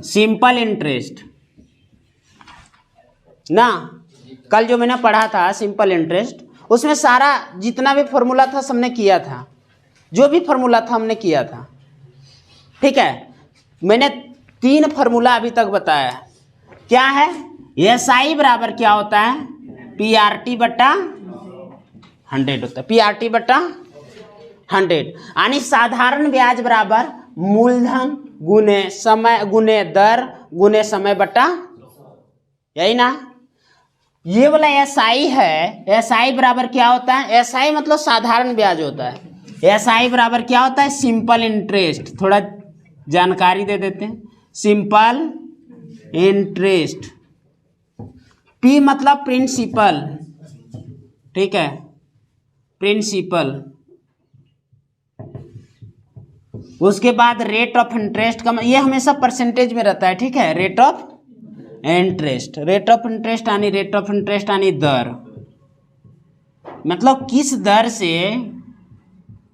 Simple interest ना, कल जो मैंने पढ़ा था सिंपल इंटरेस्ट, उसमें सारा जितना भी फॉर्मूला था सबने किया था, जो भी फॉर्मूला था हमने किया था। ठीक है, मैंने 3 फॉर्मूला अभी तक बताया। क्या है? SI बराबर क्या होता है? PRT बटा 100 होता है, PRT बटा 100, यानी साधारण ब्याज बराबर मूलधन गुने समय गुने दर गुने समय बटा, यही ना। ये वाला SI है, SI बराबर क्या होता है? SI मतलब साधारण ब्याज होता है। SI बराबर क्या होता है? Simple interest. थोड़ा जानकारी दे देते हैं। सिंपल इंटरेस्ट, P मतलब प्रिंसिपल, ठीक है, प्रिंसिपल। उसके बाद रेट ऑफ इंटरेस्ट का, ये हमेशा परसेंटेज में रहता है, ठीक है। Rate of interest, rate of interest यानी रेट ऑफ इंटरेस्ट यानी दर, मतलब किस दर से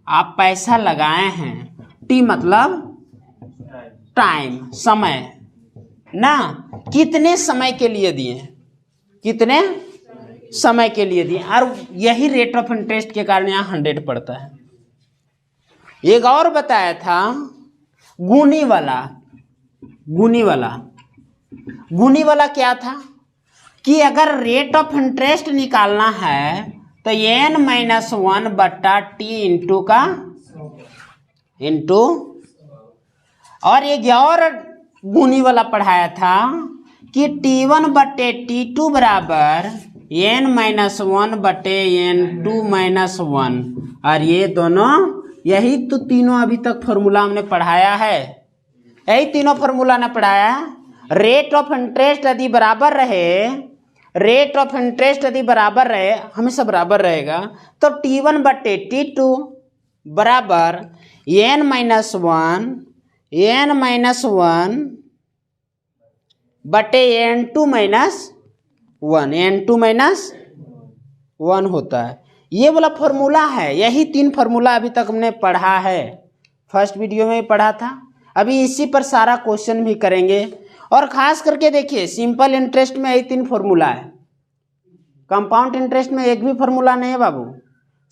आप पैसा लगाए हैं। टी मतलब टाइम, समय ना, कितने समय के लिए दिए, कितने समय के लिए दिए, और यही रेट ऑफ इंटरेस्ट के कारण यहाँ 100 पड़ता है। एक और बताया था गुणी वाला, गुणी वाला, गुणी वाला क्या था कि अगर रेट ऑफ इंटरेस्ट निकालना है तो n-1 बट्टा टी इंटू का इंटू, और एक और गुणी वाला पढ़ाया था कि T1 बट्टे T2 बराबर n-1 बट्टे n2-1, और ये दोनों, यही तो तीनों अभी तक फॉर्मूला हमने पढ़ाया है, यही तीनों फॉर्मूला ने पढ़ाया। रेट ऑफ इंटरेस्ट यदि बराबर रहे, रेट ऑफ इंटरेस्ट यदि बराबर रहे, हमेशा बराबर रहेगा, तो T1 बट्टे T2 बराबर n-1 बटे n2-1 होता है। ये वाला फॉर्मूला है, यही 3 फॉर्मूला अभी तक हमने पढ़ा है, फर्स्ट वीडियो में पढ़ा था। अभी इसी पर सारा क्वेश्चन भी करेंगे, और खास करके देखिए सिंपल इंटरेस्ट में यही 3 फॉर्मूला है, कंपाउंड इंटरेस्ट में एक भी फॉर्मूला नहीं है बाबू।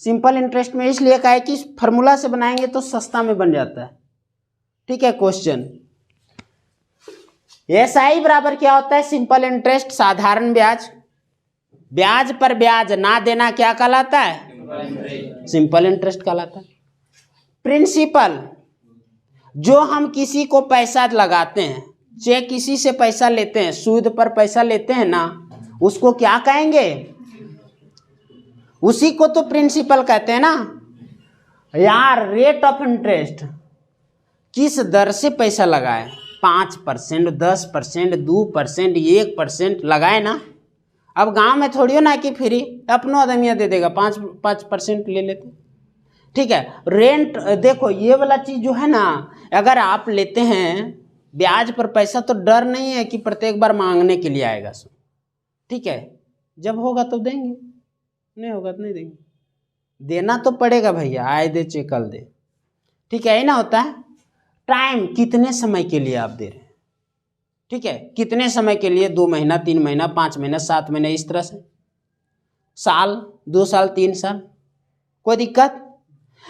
सिंपल इंटरेस्ट में इसलिए कहा है कि फॉर्मूला से बनाएंगे तो सस्ता में बन जाता है, ठीक है। क्वेश्चन, SI बराबर क्या होता है? सिंपल इंटरेस्ट, साधारण ब्याज, ब्याज पर ब्याज ना देना क्या कहलाता है? सिंपल इंटरेस्ट कहलाता है। प्रिंसिपल, जो हम किसी को पैसा लगाते हैं, चाहे किसी से पैसा लेते हैं, सूद पर पैसा लेते हैं ना, उसको क्या कहेंगे? उसी को तो प्रिंसिपल कहते हैं ना यार। रेट ऑफ इंटरेस्ट, किस दर से पैसा लगाए, 5%, 10%, 2%, 1% लगाए ना। अब गांव में थोड़ी हो ना कि फ्री अपनो आदमिया दे देगा, 5% ले लेते, ठीक है। रेंट, देखो ये वाला चीज जो है ना, अगर आप लेते हैं ब्याज पर पैसा तो डर नहीं है कि प्रत्येक बार मांगने के लिए आएगा, ठीक है। जब होगा तो देंगे, नहीं होगा तो नहीं देंगे, देना तो पड़ेगा भैया, आए दे चे कल दे, ठीक है, ना होता है। टाइम, कितने समय के लिए आप दे रहे हैं, ठीक है, कितने समय के लिए, 2 महीना, 3 महीना, 5 महीना, 7 महीने, इस तरह से, साल, 2 साल, 3 साल, कोई दिक्कत।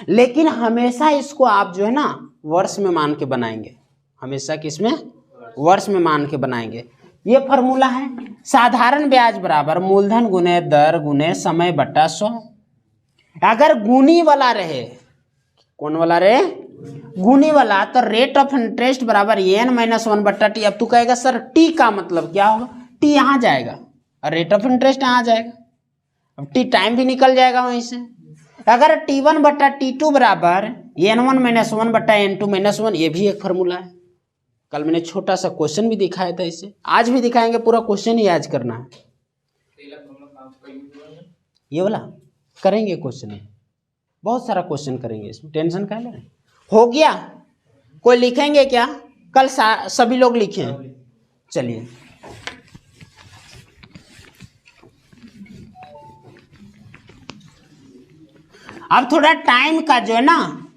लेकिन हमेशा इसको आप जो है ना वर्ष में मान के बनाएंगे, हमेशा किसमें? वर्ष में मान के बनाएंगे। ये फॉर्मूला है, साधारण ब्याज बराबर मूलधन गुने दर गुने समय बट्टा 100। अगर गुणी वाला रहे, कौन वाला रहे? गुणी वाला, तो रेट ऑफ इंटरेस्ट बराबर n-1 बट्टा टी। अब तू कहेगा सर टी का मतलब क्या होगा? टी यहाँ जाएगा और रेट ऑफ इंटरेस्ट यहाँ जाएगा, अब टी टाइम भी निकल जाएगा वहीं से। अगर T1 बट्टा T2 बराबर n1-1 बट्टा n2-1, ये भी एक फॉर्मूला है। कल मैंने छोटा सा क्वेश्चन भी दिखाया था इसे, आज भी दिखाएंगे, पूरा क्वेश्चन ही आज करना है। ये वाला करेंगे क्वेश्चन, बहुत सारा क्वेश्चन करेंगे, इसमें टेंशन काहे ले रहे हैं? हो गया? कोई लिखेंगे क्या? कल सभी लोग लिखें। चलिए, अब थोड़ा टाइम का जो है ना,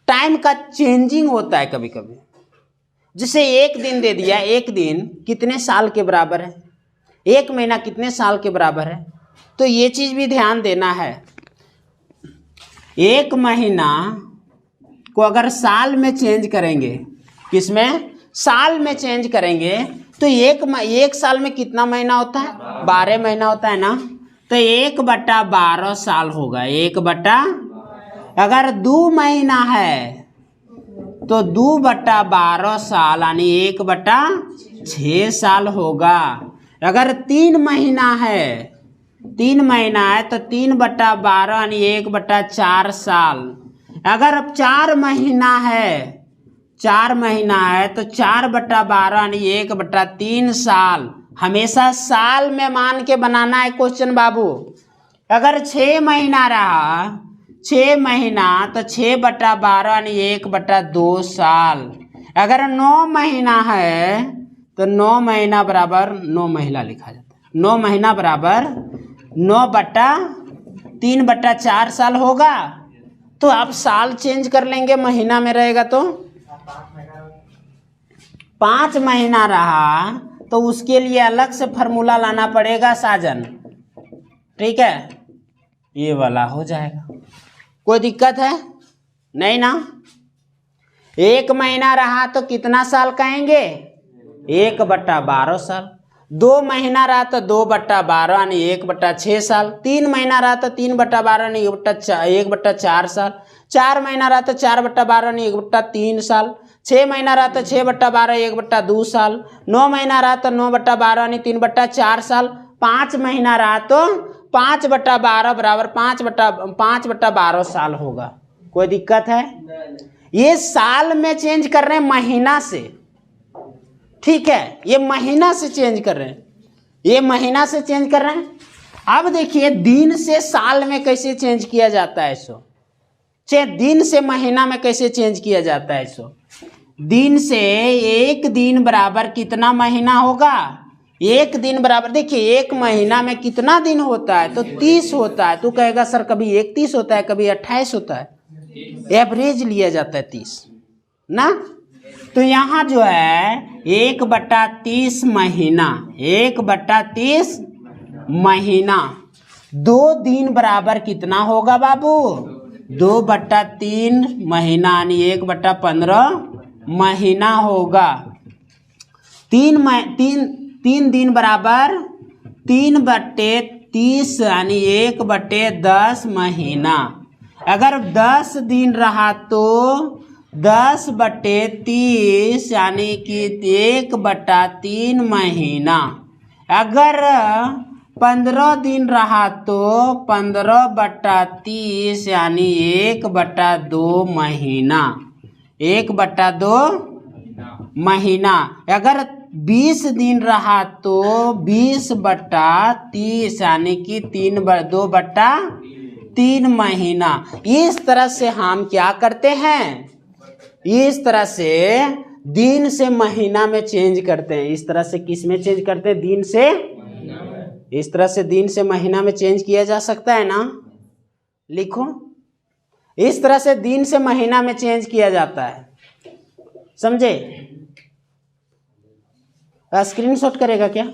टाइम का चेंजिंग होता है कभी कभी। जैसे एक दिन दे दिया, एक दिन कितने साल के बराबर है, एक महीना कितने साल के बराबर है, तो ये चीज भी ध्यान देना है। एक महीना को अगर साल में चेंज करेंगे, किसमें, साल में चेंज करेंगे, तो एक साल में कितना महीना होता है, 12 महीना होता है ना, तो 1/12 साल होगा। अगर 2 महीना है तो 2/12 साल यानी 1/6 साल होगा। अगर 3 महीना है, 3 महीना है तो 3/12 यानी 1/4 साल। अगर अब 4 महीना है, 4 महीना है तो 4/12 यानी 1/3 साल। हमेशा साल में मान के बनाना है क्वेश्चन बाबू। अगर 6 महीना रहा, 6 महीना तो 6/12 यानी 1/2 साल। अगर 9 महीना है तो 9 महीना बराबर 9 महीना लिखा जाता है, 9 महीना बराबर 9/3/4 साल होगा। तो आप साल चेंज कर लेंगे, महीना में रहेगा तो 5 महीना रहा तो उसके लिए अलग से फॉर्मूला लाना पड़ेगा साजन, ठीक है, ये वाला हो जाएगा। कोई दिक्कत है नहीं ना। 1 महीना रहा तो कितना साल कहेंगे, 1/12 साल। 2 महीना रहा तो 2/12 यानी 1/6 साल। 3 महीना रहा तो 3/12 यानी 1/4 साल। 4 महीना रहा तो 4/12 यानी 1/3 साल। 6 महीना रहा तो 6/12 1/2 साल। 9 महीना रहा तो 9/12 यानी 3/4 साल। 5 महीना रहा तो 5/12 बराबर 5/12 साल होगा। कोई दिक्कत है? ये साल में चेंज कर रहे हैं, महीना से, ठीक है, ये महीना से चेंज कर रहे हैं, ये महीना से चेंज कर रहे हैं। अब देखिए दिन से साल में कैसे चेंज किया जाता है इसको, दिन से महीना में कैसे चेंज किया जाता है इसको। दिन से एक दिन बराबर कितना महीना होगा, एक दिन बराबर, देखिए एक महीना में कितना दिन होता है तो 30 होता है। तो कहेगा सर कभी 31 होता है, कभी 28 होता है, एवरेज लिया जाता है 30 ना। तो यहाँ जो है 1/30 महीना, 1/30 महीना, 2 दिन बराबर कितना होगा बाबू, 2/3 महीना यानी 1/15 महीना होगा। 3 दिन बराबर 3/30 यानी 1/10 महीना। अगर 10 दिन रहा तो 10/30 यानी कि 1/3 महीना। अगर 15 दिन रहा तो 15/30 यानी 1/2 महीना, 1/2 महीना। अगर 20 दिन रहा तो 20/30 यानी कि 2/3 महीना। इस तरह से हम क्या करते हैं, इस तरह से दिन से महीना में चेंज करते हैं। इस तरह से किस में चेंज करते हैं, दिन से, इस तरह से दिन से महीना में चेंज किया जा सकता है ना। लिखो, इस तरह से दिन से महीना में चेंज किया जाता है, समझे। स्क्रीनशॉट करेगा क्या,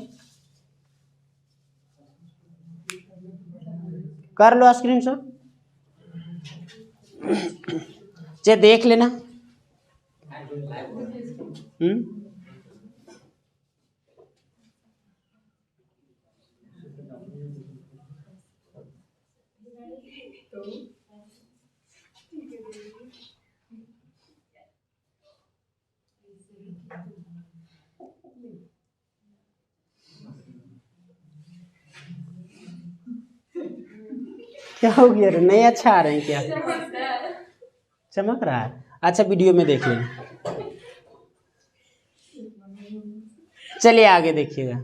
कर लो स्क्रीनशॉट, चे देख लेना। क्या हो गया रे, नहीं अच्छा आ रहे हैं क्या, चमक रहा है। अच्छा वीडियो में देख लेना, चलिए आगे देखिएगा।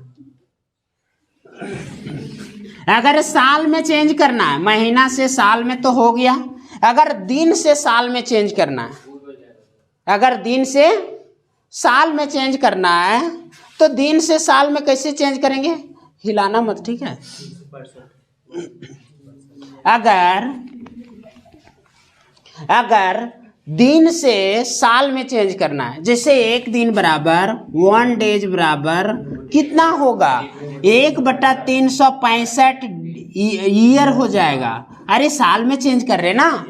अगर साल में चेंज करना है, महीना से साल में तो हो गया। अगर दिन से साल में चेंज करना है, अगर दिन से साल में चेंज करना है तो दिन से साल में कैसे चेंज करेंगे, हिलाना मत, ठीक है। अगर दिन से साल में चेंज करना है। जैसे एक दिन बराबर 1 डेज बराबर कितना होगा 1/365 ईयर हो जाएगा। अरे साल में चेंज कर रहे ना,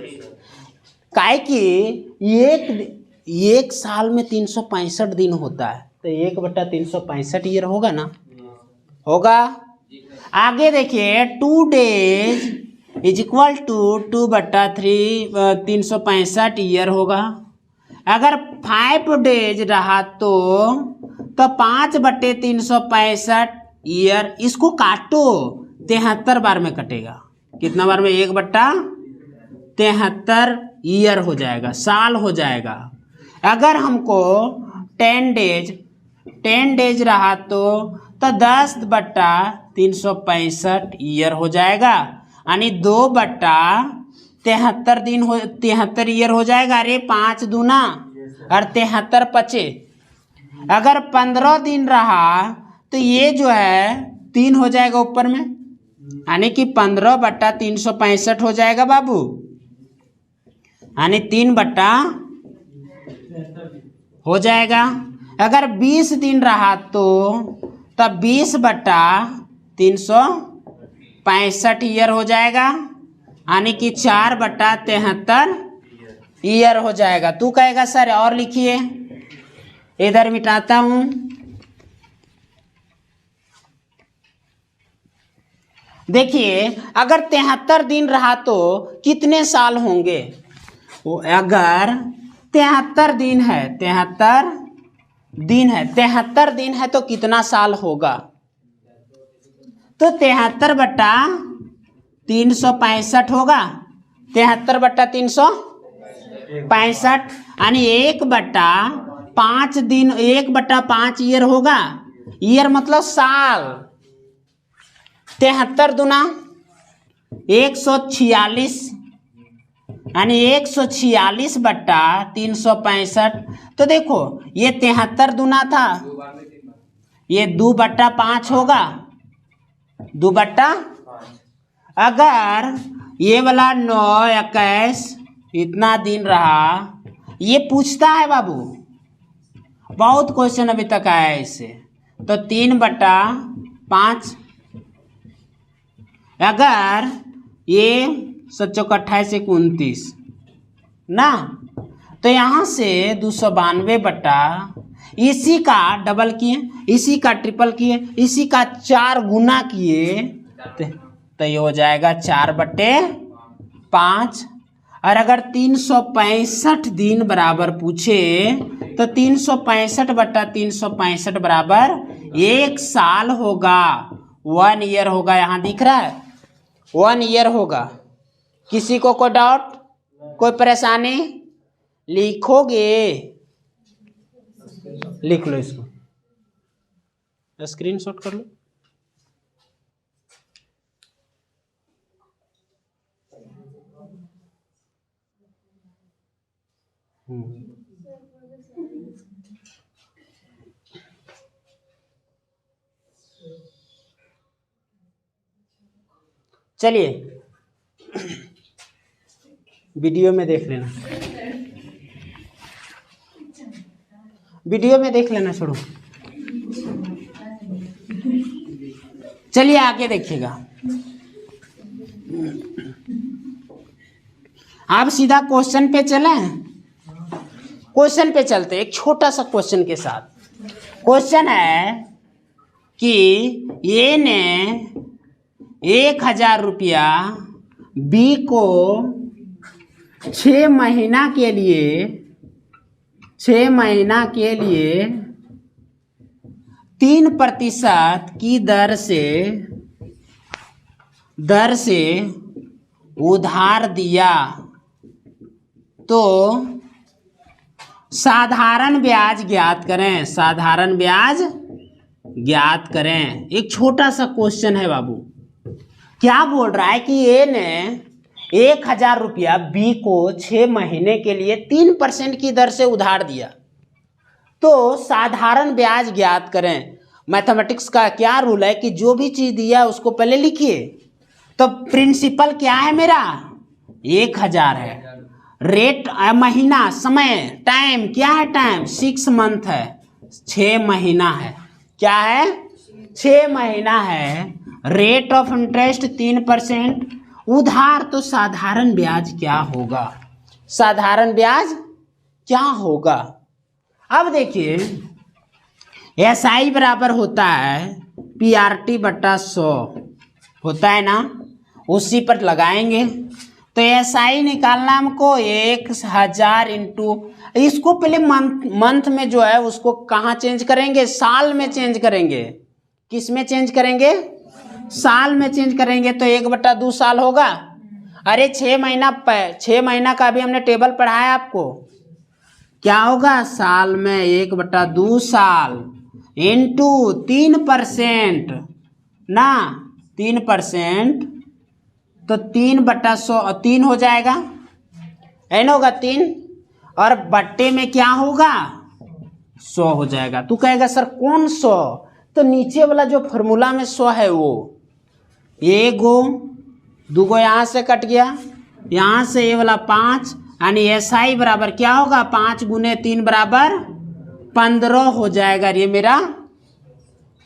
काहे कि एक साल में 365 दिन होता है, तो 1/365 ईयर होगा ना, होगा। आगे देखिए 2 days is equal to 2/365 year होगा। अगर 5 डेज रहा तो 5/365 ईयर, इसको काटो 73 बार में कटेगा। कितना बार में? 1/73 ईयर हो जाएगा, साल हो जाएगा। अगर हमको 10 डेज रहा तो 10/365 ईयर हो जाएगा, यानी 2/73 दिन हो 73 ईयर हो जाएगा। अरे 5 दूना और 73 पचे। अगर 15 दिन रहा तो ये जो है 3 हो जाएगा ऊपर में, यानी कि 15/365 हो जाएगा बाबू, यानी 3 हो जाएगा। अगर 20 दिन रहा तो तब 20/365 ईयर हो जाएगा, यानी कि 4/73 ईयर हो जाएगा। तू कहेगा सर और लिखिए, इधर मिटाता हूं। देखिए अगर 73 दिन रहा तो कितने साल होंगे? वो अगर 73 दिन है, 73 दिन है तो कितना साल होगा? तो 73/365 होगा। 73/365 यानी 1/5 दिन, 1/5 ईयर होगा। ईयर मतलब साल। 73 दूना 146, यानी 146/365। तो देखो ये 73 दूना था, ये 2/5 होगा, 2/5। अगर ये वाला 9, 21 इतना दिन रहा, ये पूछता है बाबू, बहुत क्वेश्चन अभी तक आया है इससे। तो 3/5। अगर ये 7×28 = 29 ना, तो यहाँ से 292 इसी का डबल किए, इसी का ट्रिपल किए, इसी का 4 गुना किए, तो ये हो जाएगा 4/5। और अगर 365 दिन बराबर पूछे तो 365/365 बराबर 1 साल होगा, 1 ईयर होगा। यहाँ दिख रहा है 1 ईयर होगा। किसी को कोई डाउट, कोई परेशानी? लिखोगे, लिख लो, इसको स्क्रीनशॉट कर लो। चलिए वीडियो में देख लेना, वीडियो में देख लेना, छोड़ो। चलिए आगे देखिएगा। आप सीधा क्वेश्चन पे चलें, क्वेश्चन पे चलते। एक छोटा सा क्वेश्चन के साथ। क्वेश्चन है कि ए ने 1000 रुपया बी को 6 महीना के लिए 3% की दर से उधार दिया, तो साधारण ब्याज ज्ञात करें। साधारण ब्याज ज्ञात करें। एक छोटा सा क्वेश्चन है बाबू। क्या बोल रहा है कि ए ने 1000 रुपया बी को 6 महीने के लिए 3% की दर से उधार दिया, तो साधारण ब्याज ज्ञात करें। मैथमेटिक्स का क्या रूल है कि जो भी चीज दिया उसको पहले लिखिए। तो प्रिंसिपल क्या है मेरा? 1000 है। रेट महीना, समय, टाइम क्या है, टाइम 6 मंथ है, 6 महीना है, क्या है 6 महीना है। रेट ऑफ इंटरेस्ट 3%, उधार तो साधारण ब्याज क्या होगा, साधारण ब्याज क्या होगा। अब देखिए SI बराबर होता है PRT बटा 100 होता है ना, उसी पर लगाएंगे। तो SI निकालना हमको 1000 इंटू, इसको पहले मंथ में जो है उसको कहाँ चेंज करेंगे, साल में चेंज करेंगे। किस में चेंज करेंगे, साल में चेंज करेंगे। तो 1/2 साल होगा। अरे 6 महीना का अभी हमने टेबल पढ़ाया आपको, क्या होगा साल में 1/2 साल इंटू 3% ना, 3%, तो 3/100 3 हो जाएगा, एन होगा 3, और बट्टे में क्या होगा 100 हो जाएगा। तू कहेगा सर कौन 100, तो नीचे वाला जो फॉर्मूला में 100 है वो, 1 गो 2 गो यहाँ से कट गया, यहाँ से ये वाला 5, यानी SI बराबर क्या होगा 5 गुने 3 बराबर 15 हो जाएगा। ये मेरा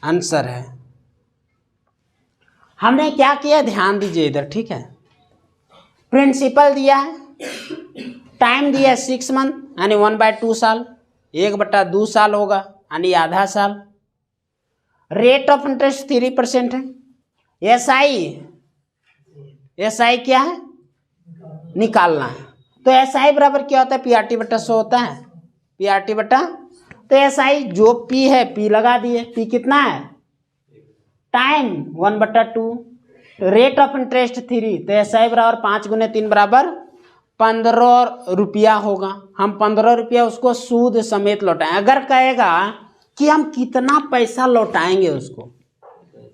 आंसर है। हमने क्या किया ध्यान दीजिए इधर, ठीक है। प्रिंसिपल दिया है, टाइम दिया है 6 मंथ यानी 1/2 साल, 1/2 साल होगा यानी आधा साल। रेट ऑफ इंटरेस्ट 3% है। SI क्या है निकालना है। तो SI बराबर क्या होता है PRT बटा 100 होता है, PRT बटा, तो SI जो P है P लगा दिए, P कितना है टाइम 1/2, रेट ऑफ इंटरेस्ट 3, तो SI बराबर 5 गुने 3 बराबर 15 रुपया होगा। हम 15 रुपया उसको सूद समेत लौटाएं। अगर कहेगा कि हम कितना पैसा लौटाएंगे, उसको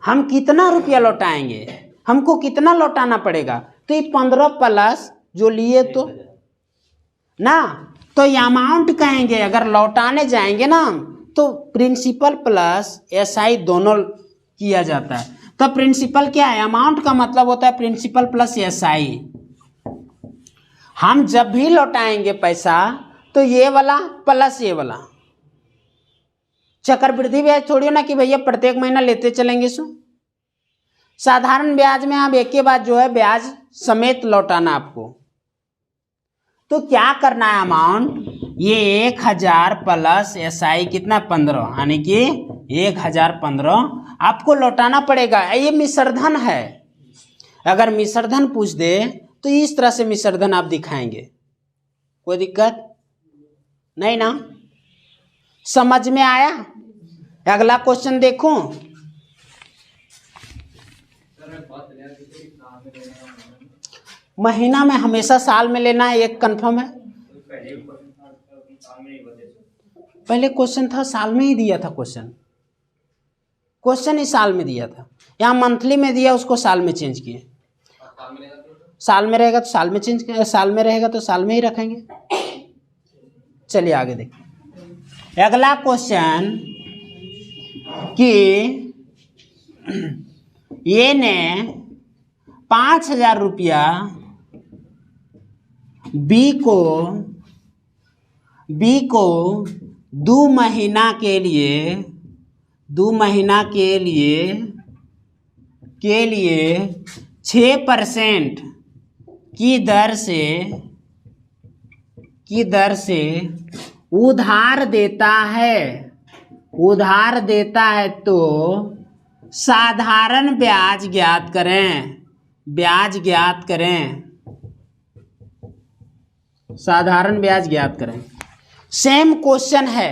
हम कितना रुपया लौटाएंगे, हमको कितना लौटाना पड़ेगा, तो ये 15 प्लस जो लिए तो ना, तो ये अमाउंट कहेंगे। अगर लौटाने जाएंगे ना तो प्रिंसिपल प्लस SI दोनों किया जाता है। तो प्रिंसिपल क्या है, अमाउंट का मतलब होता है प्रिंसिपल प्लस SI। हम जब भी लौटाएंगे पैसा तो ये वाला प्लस ये वाला, चक्रवृद्धि ब्याज थोड़ी ना कि भैया प्रत्येक महीना लेते चलेंगे। सो साधारण ब्याज में आप एक के बाद जो है ब्याज समेत लौटाना आपको। तो क्या करना है, अमाउंट ये 1000 प्लस SI कितना 15, यानी कि 1015 आपको लौटाना पड़ेगा। ये मिश्रधन है। अगर मिश्रधन पूछ दे तो इस तरह से मिश्रधन आप दिखाएंगे, कोई दिक्कत नहीं ना। समझ में आया। अगला क्वेश्चन देखूं। महीना में हमेशा साल में लेना है, एक कंफर्म है। पहले क्वेश्चन था साल में ही दिया था, क्वेश्चन ही साल में दिया था। यहाँ मंथली में दिया, उसको साल में चेंज किए। साल में रहेगा तो साल में चेंज, साल में रहेगा तो साल में ही रखेंगे। चलिए आगे देखिए अगला क्वेश्चन कि ये ने 5000 रुपया बी को 2 महीना के लिए 6% की दर से उधार देता है तो साधारण ब्याज ज्ञात करें। सेम क्वेश्चन है,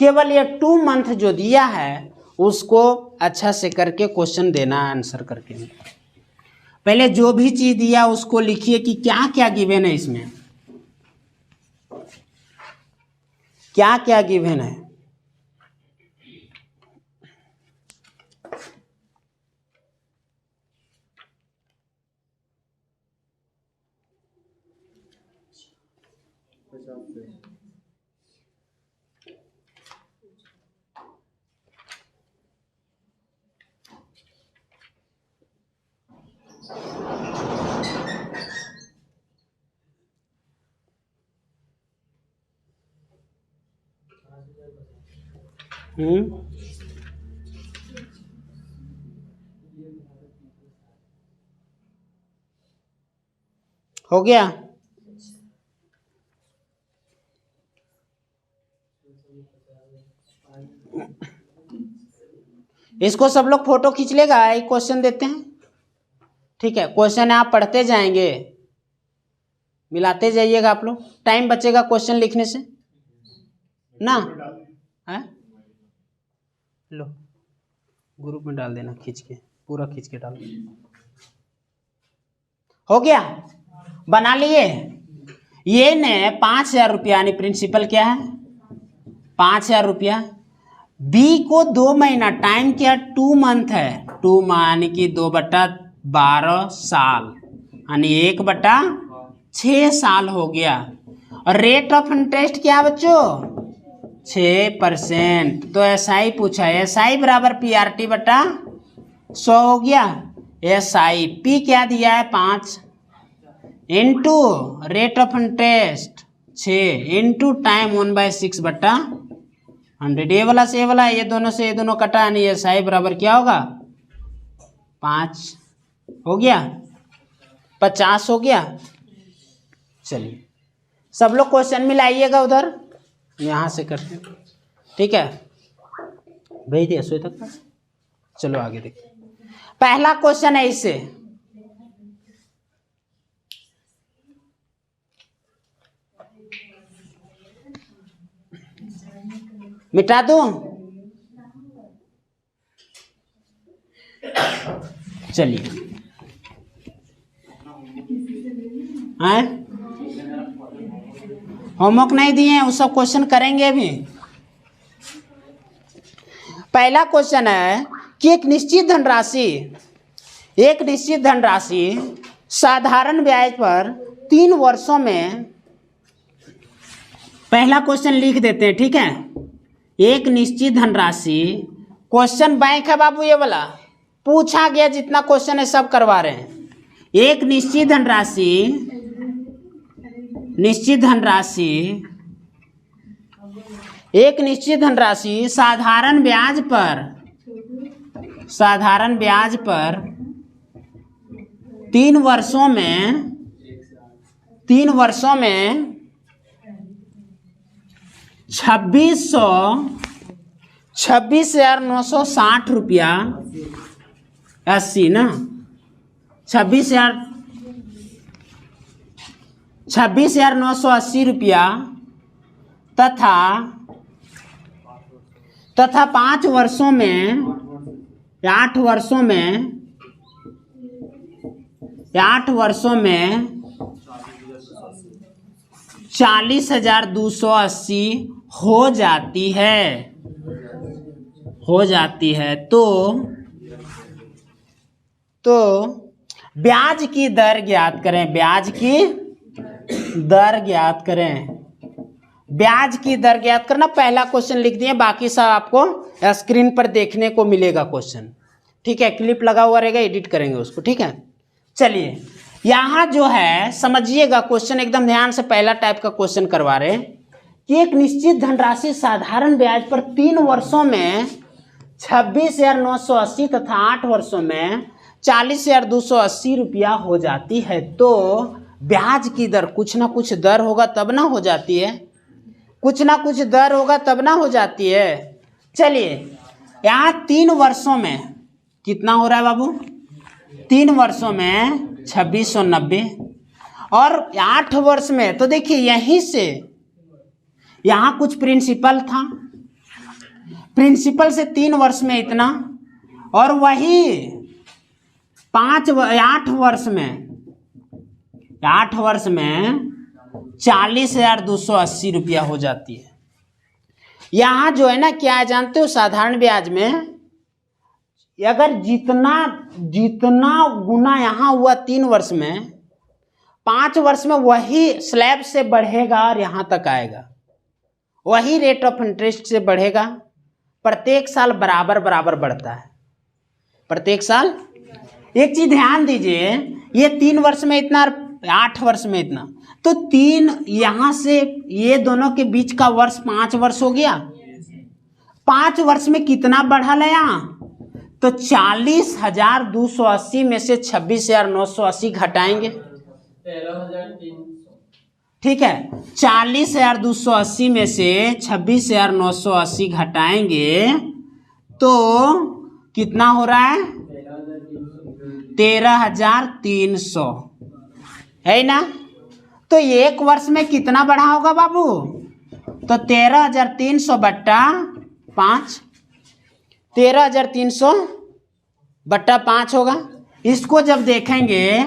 केवल ये 2 मंथ जो दिया है उसको अच्छा से करके क्वेश्चन देना है, आंसर करके। पहले जो भी चीज दिया उसको लिखिए कि क्या क्या गिवन है, इसमें क्या क्या गिवन है। हो गया। इसको सब लोग फोटो खींच लेगा, एक क्वेश्चन देते हैं, ठीक है। क्वेश्चन आप पढ़ते जाएंगे, मिलाते जाइएगा आप लोग, टाइम बचेगा क्वेश्चन लिखने से ना है। लो ग्रुप में डाल देना, खींच के पूरा खींच के डाल। हो गया, बना लिए। ये ने 5,000 रुपया, यानी प्रिंसिपल क्या है 5,000 रुपया। बी को 2 महीना, टाइम क्या 2 मंथ है, 2 यानी कि 2/12 साल, यानी 1/6 साल हो गया। और रेट ऑफ इंटरेस्ट क्या बच्चों 6%। तो SI पूछा, SI बराबर PRT बटा 100 हो गया। SI P क्या दिया है 5 into rate of interest 6 into time 1/6 बटा 100। ये वाला से ये वाला, ये दोनों से ये दोनों कटा, यानी SI बराबर क्या होगा 5 हो गया, 50 हो गया। चलिए सब लोग क्वेश्चन मिलाइएगा, उधर यहाँ से करते हैं, ठीक है। भेज दिया सोए तक। चलो आगे देखिए, पहला क्वेश्चन है इससे, मिटा दूं। चलिए होमवर्क नहीं दिए हैं, वो सब क्वेश्चन करेंगे अभी। पहला क्वेश्चन है कि एक निश्चित धनराशि साधारण ब्याज पर 3 वर्षों में, पहला क्वेश्चन लिख देते हैं, ठीक है। एक निश्चित धनराशि, क्वेश्चन बैंक है बाबू, ये वाला पूछा गया जितना क्वेश्चन है सब करवा रहे हैं। एक निश्चित धनराशि साधारण ब्याज पर 3 वर्षों में 26,960 रुपया 80 ना 26,980 रुपया तथा 5 वर्षों में 8 वर्षों में 40,280 हो जाती है। तो ब्याज की दर ज्ञात करें। ब्याज की दर ज्ञात करना, पहला क्वेश्चन लिख दिए, बाकी सब आपको स्क्रीन पर देखने को मिलेगा क्वेश्चन, ठीक है। क्लिप लगा हुआ रहेगा, एडिट करेंगे उसको, ठीक है। चलिए यहाँ जो है समझिएगा, क्वेश्चन एकदम ध्यान से, पहला टाइप का क्वेश्चन करवा रहे हैं कि एक निश्चित धनराशि साधारण ब्याज पर 3 वर्षों में 26,980 तथा 8 वर्षों में 40,280 रुपया हो जाती है। तो ब्याज की दर, कुछ ना कुछ दर होगा तब ना हो जाती है, चलिए यहाँ 3 वर्षों में कितना हो रहा है बाबू, 3 वर्षों में 2690 और 8 वर्ष में, तो देखिए यहीं से यहाँ कुछ प्रिंसिपल था, प्रिंसिपल से 3 वर्ष में इतना, और वही 8 वर्ष में 40,280 रुपया हो जाती है। यहाँ जो है ना, क्या जानते हो, साधारण ब्याज में अगर जितना गुना यहाँ हुआ 3 वर्ष में, 5 वर्ष में वही स्लैब से बढ़ेगा और यहाँ तक आएगा, वही रेट ऑफ इंटरेस्ट से बढ़ेगा। प्रत्येक साल बराबर बढ़ता है, प्रत्येक साल। एक चीज ध्यान दीजिए, ये 3 वर्ष में इतना, 8 वर्ष में इतना, तो 3 यहाँ से ये दोनों के बीच का वर्ष 5 वर्ष हो गया। 5 वर्ष में कितना बढ़ल है यहाँ? तो 40,280 में से 26,980 घटाएंगे, ठीक है। 40,280 में से 26,980 घटाएंगे तो कितना हो रहा है? 13,300 है ना। तो 1 वर्ष में कितना बढ़ा होगा बाबू? तो 13,300 बट्टा 5, 13,300 बट्टा 5 होगा। इसको जब देखेंगे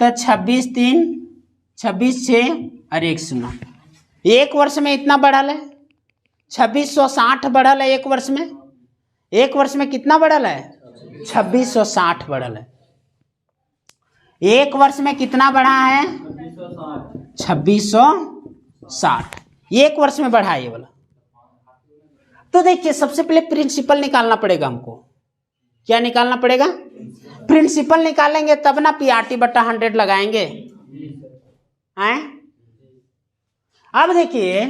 तो 26,6 और 1 0, 1 वर्ष में इतना बढ़ल है, 2660 बढ़ल है 1 वर्ष में। 1 वर्ष में कितना बढ़ल है? 2660 बढ़ल है। 1 वर्ष में कितना बढ़ा है? 2660 1 वर्ष में बढ़ा ये वाला। तो देखिए सबसे पहले प्रिंसिपल निकालना पड़ेगा हमको। क्या निकालना पड़ेगा? प्रिंसिपल निकालेंगे तब ना पीआरटी बट्टा 100 लगाएंगे हैं। अब देखिए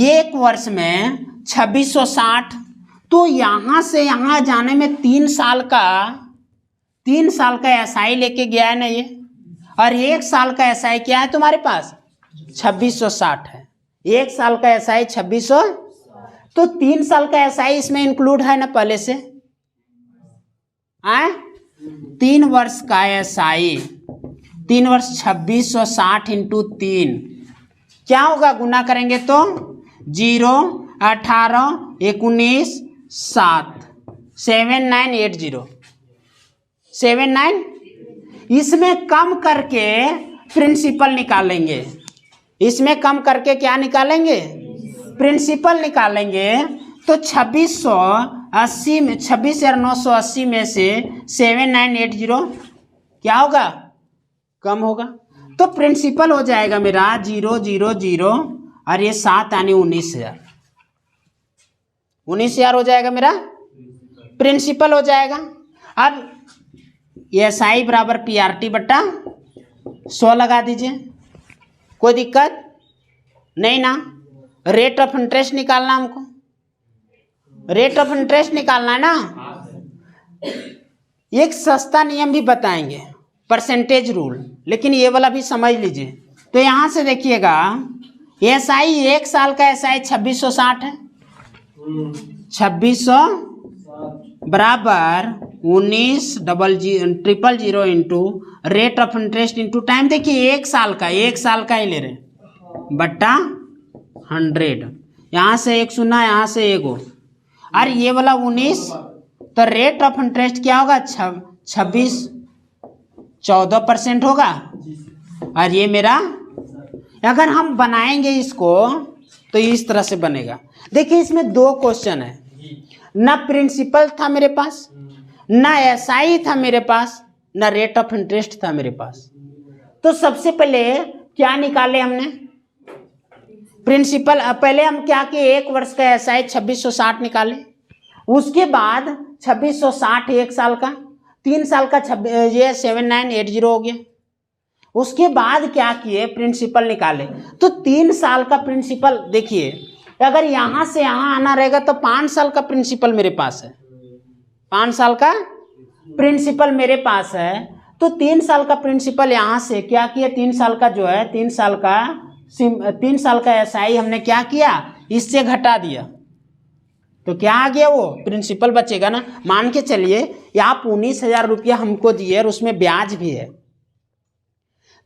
1 वर्ष में 2660, तो यहां से यहां जाने में 3 साल का एसआई लेके गया है ना ये, और 1 साल का एसआई क्या है तुम्हारे पास? 2660 है। 1 साल का एसआई 2600, तो 3 साल का एसआई इसमें इंक्लूड है ना पहले से आए। 3 वर्ष का एसआई, 3 वर्ष 2660 इंटू 3 क्या होगा? गुना करेंगे तो 0, 18, 19, 7, 7980, 79। इसमें कम करके प्रिंसिपल निकालेंगे। इसमें कम करके क्या निकालेंगे? प्रिंसिपल निकालेंगे। तो 2680 में 26,980 में से 7980 क्या होगा? कम होगा। तो प्रिंसिपल हो जाएगा मेरा 000 और ये 7 यानी 19,000। 19,000 हो जाएगा मेरा प्रिंसिपल हो जाएगा। अब एसआई बराबर पीआरटी बट्टा 100 लगा दीजिए, कोई दिक्कत नहीं ना। रेट ऑफ इंटरेस्ट निकालना हमको, रेट ऑफ इंटरेस्ट निकालना है ना। एक सस्ता नियम भी बताएंगे, परसेंटेज रूल, लेकिन ये वाला भी समझ लीजिए। तो यहां से देखिएगा एसआई 1 साल का एसआई 2660 है, 2600 बराबर 19,000 into rate of interest into time. देखिए 1 साल का ही ले रहे बट्टा 100। यहाँ से 1 0, यहाँ से 1 और ये वाला 19। तो रेट ऑफ इंटरेस्ट क्या होगा? 14% होगा। और ये मेरा, अगर हम बनाएंगे इसको तो इस तरह से बनेगा। देखिए इसमें 2 क्वेश्चन है, ना प्रिंसिपल था मेरे पास, ना एसआई था मेरे पास, ना रेट ऑफ इंटरेस्ट था मेरे पास। तो सबसे पहले क्या निकाले हमने? प्रिंसिपल। पहले हम क्या किए? 1 वर्ष का एसआई 2660 निकाले, उसके बाद 2660 1 साल का, 3 साल का ये 7980 हो गया। उसके बाद क्या किए? प्रिंसिपल निकाले। तो 3 साल का प्रिंसिपल, देखिए अगर यहाँ से यहाँ आना रहेगा तो 5 साल का प्रिंसिपल मेरे पास है, 5 साल का प्रिंसिपल मेरे पास है। तो 3 साल का प्रिंसिपल यहाँ से क्या किया? 3 साल का जो है 3 साल का एसआई हमने क्या किया? इससे घटा दिया। तो क्या आ गया? वो प्रिंसिपल बचेगा ना। मान के चलिए आप 19,000 रुपया हमको दिए और उसमें ब्याज भी है।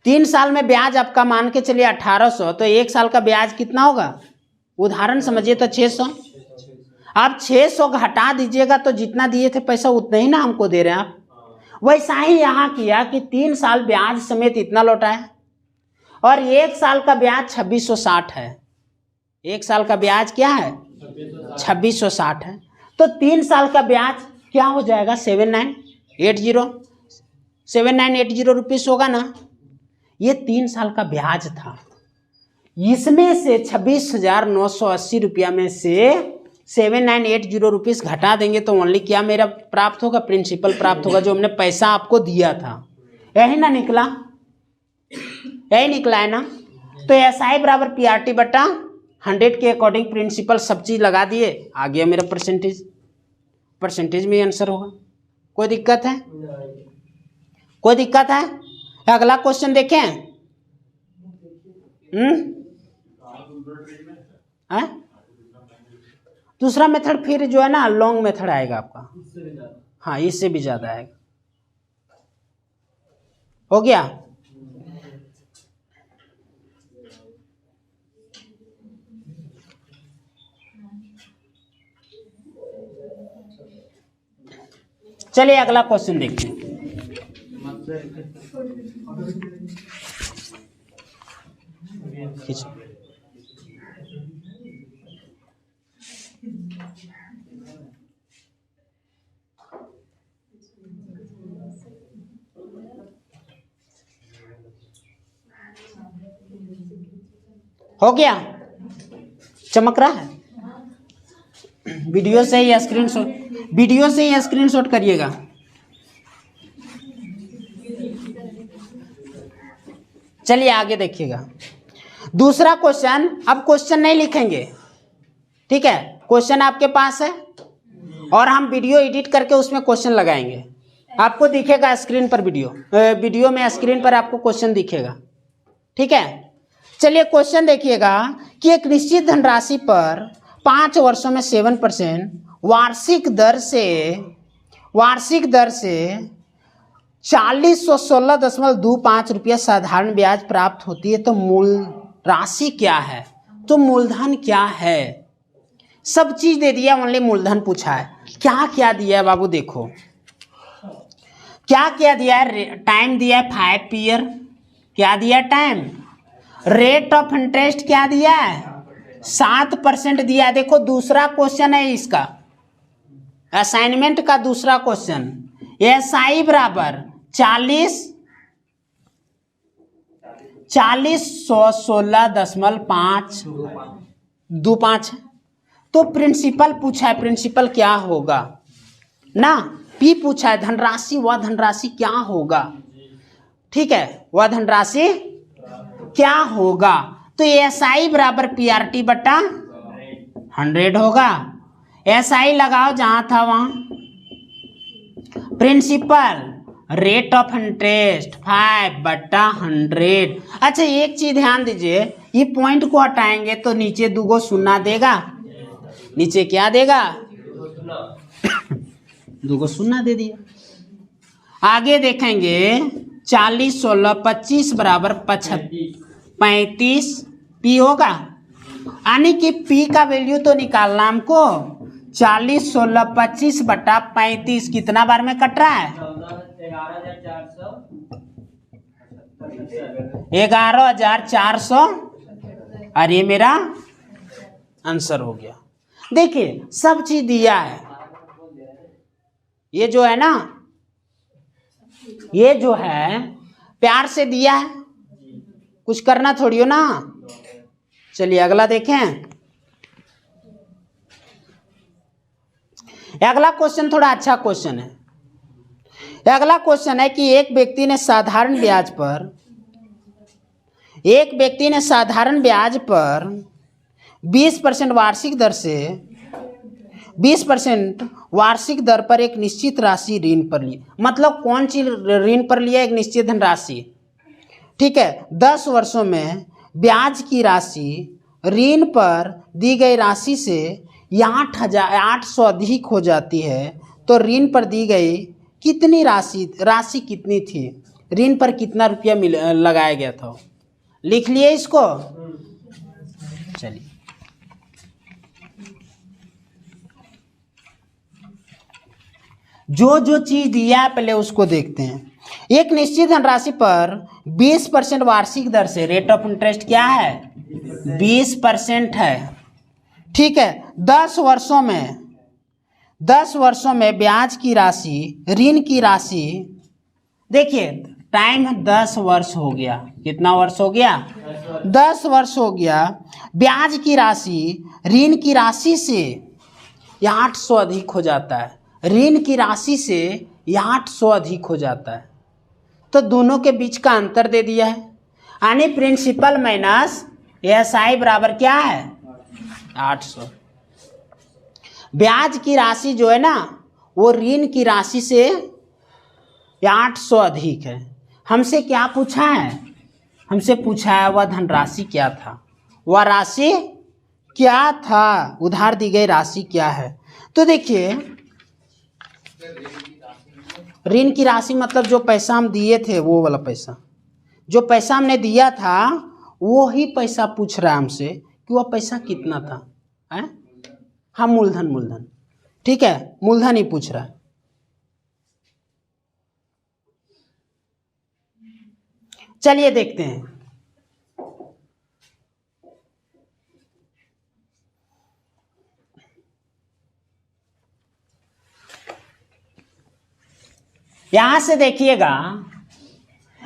3 साल में ब्याज आपका मान के चलिए 1800, तो 1 साल का ब्याज कितना होगा? उदाहरण समझिए तो 600। आप 600 घटा दीजिएगा तो जितना दिए थे पैसा उतना ही ना हमको दे रहे हैं आप। वैसा ही यहाँ किया कि 3 साल ब्याज समेत इतना लौटाया और 1 साल का ब्याज 2660 है। 1 साल का ब्याज क्या है? 2660 है। तो 3 साल का ब्याज क्या हो जाएगा? 7980 रुपीस होगा ना। ये 3 साल का ब्याज था। इसमें से 26,980 रुपया में से 7980 रुपीस घटा देंगे तो ओनली क्या मेरा प्राप्त होगा? प्रिंसिपल प्राप्त होगा, जो हमने पैसा आपको दिया था। यही ना निकला? यही निकला है ना। तो एसआई बराबर पीआरटी बट्टा 100 के अकॉर्डिंग प्रिंसिपल सब चीज़ लगा दिए, आ गया मेरा परसेंटेज। परसेंटेज में आंसर होगा। कोई दिक्कत है? कोई दिक्कत है? अगला क्वेश्चन देखें। दूसरा मेथड फिर जो है ना लॉन्ग मेथड आएगा आपका। हाँ, इससे भी ज़्यादा आएगा। हो गया? चलिए अगला क्वेश्चन देखते हैं। हो गया? चमक रहा है? वीडियो से ही स्क्रीनशॉट, वीडियो से ही स्क्रीनशॉट करिएगा। चलिए आगे देखिएगा। दूसरा क्वेश्चन, अब क्वेश्चन नहीं लिखेंगे, ठीक है? क्वेश्चन आपके पास है और हम वीडियो एडिट करके उसमें क्वेश्चन लगाएंगे। आपको दिखेगा स्क्रीन पर वीडियो में स्क्रीन पर आपको क्वेश्चन दिखेगा, ठीक है? चलिए क्वेश्चन देखिएगा कि एक निश्चित धनराशि पर 5 वर्षों में 7% वार्षिक दर से 4016.25 रुपया साधारण ब्याज प्राप्त होती है, तो मूल राशि क्या है? तो मूलधन क्या है? सब चीज दे दिया, ओनली मूलधन पूछा है। क्या क्या दिया है बाबू? देखो क्या क्या दिया है। टाइम दिया है 5 ईयर, क्या दिया टाइम। रेट ऑफ इंटरेस्ट क्या दिया है? 7% दिया है। देखो दूसरा क्वेश्चन है इसका, असाइनमेंट का दूसरा क्वेश्चन। SI बराबर 4016.525 तो प्रिंसिपल पूछा है, प्रिंसिपल क्या होगा ना। P पूछा है धनराशि, वह धनराशि क्या होगा, ठीक है? वह धनराशि क्या होगा? तो SI बराबर PRT बटा 100 होगा। SI लगाओ जहां था वहां। प्रिंसिपल रेट ऑफ इंटरेस्ट 5 बटा 100। अच्छा एक चीज ध्यान दीजिए, ये पॉइंट को हटाएंगे तो नीचे 2 शून्य देगा। नीचे क्या देगा? 2 शून्य दे दिया। आगे देखेंगे 40 16 25 बराबर 35 P होगा, यानी कि P का वैल्यू तो निकालना हमको। 40 16 25 बटा 35 कितना बार में कट रहा है? 11,400 और ये मेरा आंसर हो गया। देखिए सब चीज दिया है। ये जो है ना, ये जो है प्यार से दिया है, कुछ करना थोड़ी हो ना। चलिए अगला देखें। अगला क्वेश्चन थोड़ा अच्छा क्वेश्चन है। अगला क्वेश्चन है कि एक व्यक्ति ने साधारण ब्याज पर 20% वार्षिक दर से 20% वार्षिक दर पर एक निश्चित राशि ऋण पर ली। मतलब कौन सी ऋण पर लिया? एक निश्चित धनराशि, ठीक है? 10 वर्षों में ब्याज की राशि ऋण पर दी गई राशि से 800 अधिक हो जाती है, तो ऋण पर दी गई कितनी राशि कितनी थी? ऋण पर कितना रुपया लगाया गया था? लिख लिए इसको? चलिए जो चीज दिया है पहले उसको देखते हैं। एक निश्चित धनराशि पर 20% वार्षिक दर से, रेट ऑफ इंटरेस्ट क्या है? 20% है, ठीक है? 10 वर्षों में ब्याज की राशि, ऋण की राशि, देखिए टाइम 10 वर्ष हो गया। कितना वर्ष हो गया? 10 वर्ष हो गया। ब्याज की राशि ऋण की राशि से 800 अधिक हो जाता है। ऋण की राशि से 800 अधिक हो जाता है, तो दोनों के बीच का अंतर दे दिया है। यानी प्रिंसिपल माइनस SI बराबर क्या है? 800। ब्याज की राशि जो है ना वो ऋण की राशि से 800 अधिक है। हमसे क्या पूछा है? हमसे पूछा है वह धनराशि क्या था, वह राशि क्या था, उधार दी गई राशि क्या है। तो देखिए ऋण की राशि मतलब जो पैसा हम दिए थे वो वाला पैसा, जो पैसा हमने दिया था वो ही पैसा पूछ रहा है हमसे कि वह पैसा कितना था, है? हाँ मूलधन, ठीक है, मूलधन ही पूछ रहा है। चलिए देखते हैं। यहां से देखिएगा,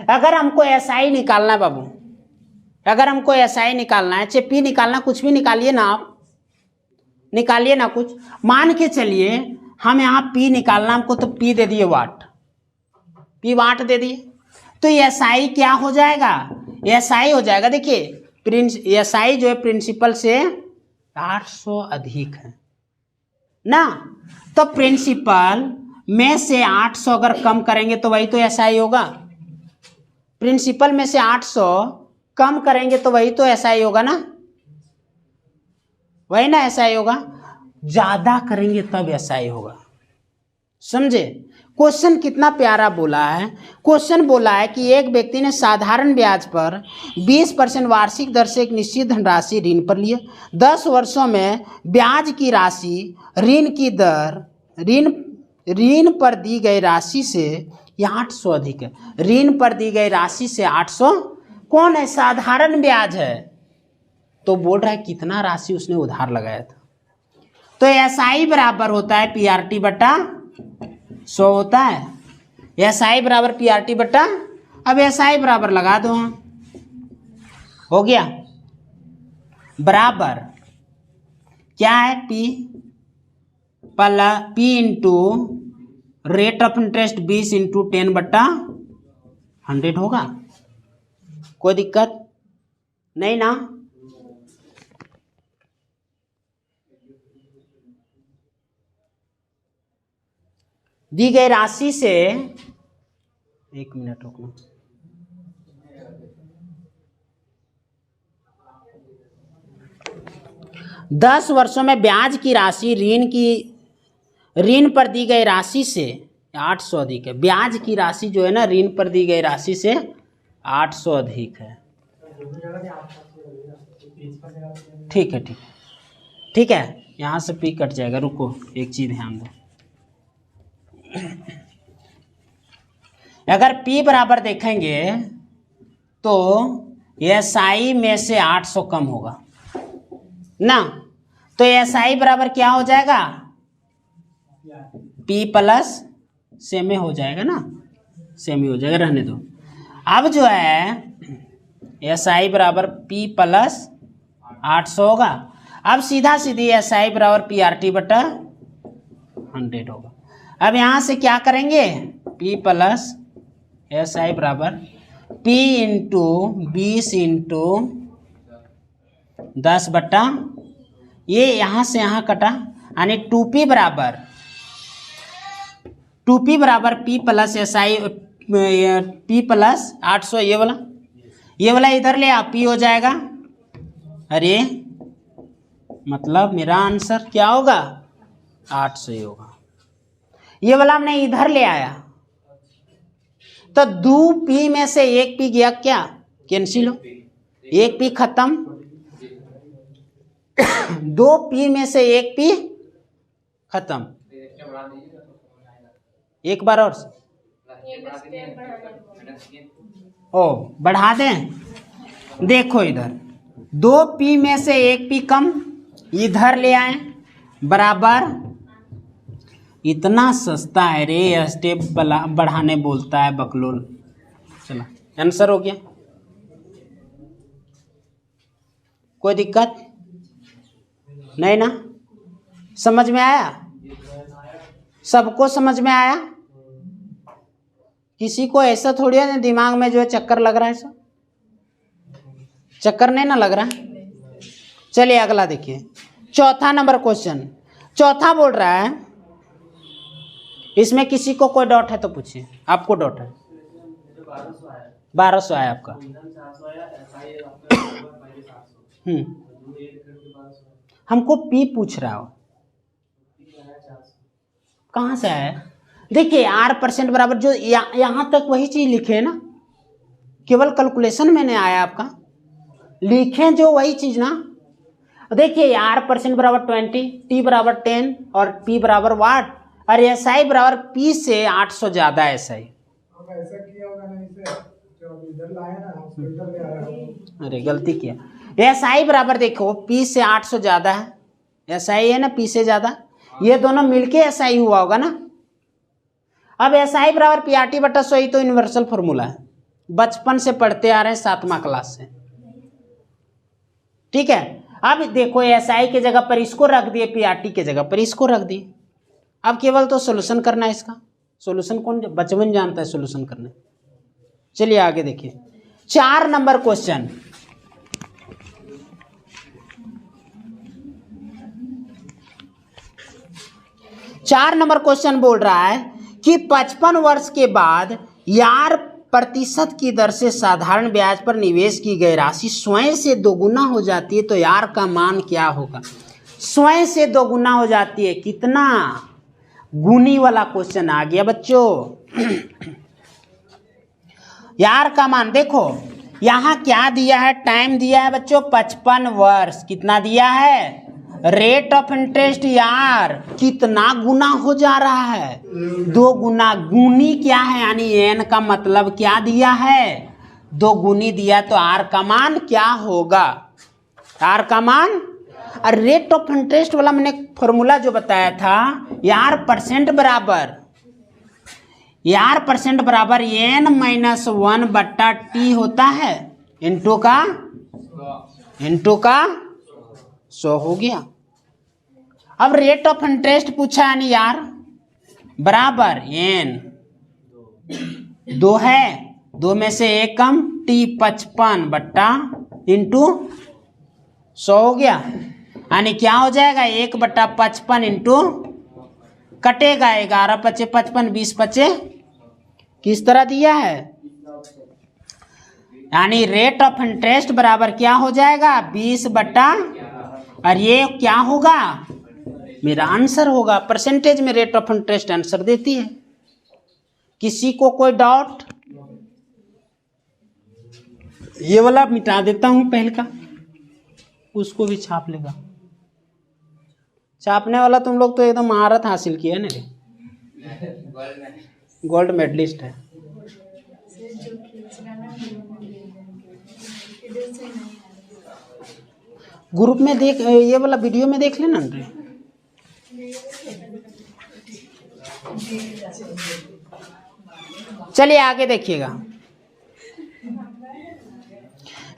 अगर हमको एसआई निकालना है बाबू, अगर हमको एसआई निकालना है, चाहे पी निकालना, कुछ भी निकालिए ना, आप निकालिए ना कुछ। मान के चलिए हम यहाँ पी निकालना हमको, तो पी दे दिए वाट, पी वाट दे दिए, तो एसआई क्या हो जाएगा? एसआई हो जाएगा, देखिए एसआई जो है प्रिंसिपल से 800 अधिक है ना, तो प्रिंसिपल में से 800 अगर कम करेंगे तो वही तो एसआई होगा। प्रिंसिपल में से 800 कम करेंगे तो वही तो एसआई होगा ना, वही ना एसआई होगा। ज्यादा करेंगे तब एसआई होगा, समझे? क्वेश्चन कितना प्यारा बोला है। क्वेश्चन बोला है कि एक व्यक्ति ने साधारण ब्याज पर 20% वार्षिक दर से एक निश्चित धनराशि ऋण पर लिए। 10 वर्षों में ब्याज की राशि ऋण की दर ऋण पर दी गई राशि से 800 अधिक है। ऋण पर दी गई राशि से 800 कौन है? साधारण ब्याज है। तो बोल रहा है कितना राशि उसने उधार लगाया था। तो एसआई बराबर होता है पीआरटी बटा 100 होता है। एसआई बराबर पीआरटी बटा, अब एसआई बराबर लगा दो, हो गया, बराबर क्या है? P into rate of interest 20 into 10 बट्टा 100 होगा। कोई दिक्कत नहीं ना? दी गई राशि से, एक मिनट रुकना, दस वर्षों में ब्याज की राशि ऋण पर दी गई राशि से 800 अधिक है। ब्याज की राशि जो है ना ऋण पर दी गई राशि से 800 अधिक है। ठीक है, ठीक है, यहाँ से पी कट जाएगा। रुको, एक चीज ध्यान दो, अगर P बराबर देखेंगे तो एसआई में से 800 कम होगा ना, तो एसआई बराबर क्या हो जाएगा? P प्लस सेम हो जाएगा ना, सेम हो जाएगा, रहने दो। अब जो है एसआई बराबर P प्लस 800 होगा। अब सीधा सीधी एसआई बराबर पीआरटी बटा 100 होगा। अब यहाँ से क्या करेंगे? P प्लस एसआई बराबर P इंटू 20 इंटू 10 बट्टा, ये यहाँ से यहाँ कटा, यानी 2P बराबर P plus SI, P plus 800, ये वाला इधर ले आ, P हो जाएगा। अरे मतलब मेरा आंसर क्या होगा? 800 ही होगा। ये वाला हमने इधर ले आया तो 2P में से 1P गया, क्या कैंसिल हो, 1P खत्म, 2P में से 1P खत्म। एक बार और बढ़ा दें, देखो इधर 2P में से 1P कम, इधर ले आए, बराबर, इतना सस्ता है रे, स्टेप बढ़ाने बोलता है बकलोल। चला, आंसर हो गया, कोई दिक्कत नहीं ना? समझ में आया? सबको समझ में आया? किसी को ऐसा थोड़ी है दिमाग में जो है चक्कर लग रहा है, सब चक्कर नहीं ना लग रहा है? चलिए अगला देखिए, चौथा नंबर क्वेश्चन, चौथा बोल रहा है, इसमें किसी को कोई डाउट है तो पूछिए। आपको डाउट है? 1200 आया आपका। हमको पी पूछ रहा हो, कहाँ से आया? देखिए R% बराबर जो यहाँ तक वही चीज लिखे है ना, केवल कैलकुलेशन में नहीं आया आपका, लिखे जो वही चीज ना। देखिए R% बराबर 20, T बराबर 10 और P बराबर वाट, और SI बराबर P से 800 ज्यादा है SI। अरे गलती किया, SI बराबर देखो P से 800 ज्यादा है, SI है ना P से ज्यादा, ये दोनों मिलके SI हुआ होगा ना। अब SI बराबर PRT बटा 100, तो यूनिवर्सल फॉर्मूला है, बचपन से पढ़ते आ रहे हैं 7वां क्लास से, ठीक है। अब देखो SI के जगह पर इसको रख दिए, PRT के जगह पर इसको रख दिए। अब केवल तो सोल्यूशन करना है इसका, सोल्यूशन कौन बचपन जानता है सोल्यूशन करना। चलिए आगे देखिए 4 नंबर क्वेश्चन, 4 नंबर क्वेश्चन बोल रहा है कि 55 वर्ष के बाद यार प्रतिशत की दर से साधारण ब्याज पर निवेश की गई राशि स्वयं से दोगुना हो जाती है, तो यार का मान क्या होगा? स्वयं से दोगुना हो जाती है, कितना? गुनी वाला क्वेश्चन आ गया बच्चों। यार का मान देखो, यहाँ क्या दिया है? टाइम दिया है बच्चों 55 वर्ष, कितना दिया है? रेट ऑफ इंटरेस्ट यार कितना गुना हो जा रहा है? 2 गुना। गुनी क्या है? यानी एन का मतलब क्या दिया है? 2 गुनी दिया, तो आर का मान क्या होगा? आर का मान, और रेट ऑफ इंटरेस्ट वाला मैंने फॉर्मूला जो बताया था, यार परसेंट बराबर एन माइनस 1 बट्टा टी होता है, इंटू का 100 हो गया। अब रेट ऑफ इंटरेस्ट पूछा है नहीं यार, बराबर एन 2 है, 2 में से 1 कम, टी 55 बट्टा इंटू 100 हो गया, यानी क्या हो जाएगा? 1 बट्टा 55 इंटू कटेगा 11 पचे 55, 20 पचे, किस तरह दिया है? यानी रेट ऑफ इंटरेस्ट बराबर क्या हो जाएगा? 20 बट्टा, और ये क्या होगा? मेरा आंसर होगा। परसेंटेज में रेट ऑफ इंटरेस्ट आंसर देती है। किसी को कोई डाउट? ये वाला मिटा देता हूं पहले का, उसको भी छाप लेगा। छापने वाला तुम लोग तो एकदम महारत हासिल किया है ना, गोल्ड मेडलिस्ट है। ग्रुप में देख, ये वाला वीडियो में देख लेना रे। चलिए आगे देखिएगा,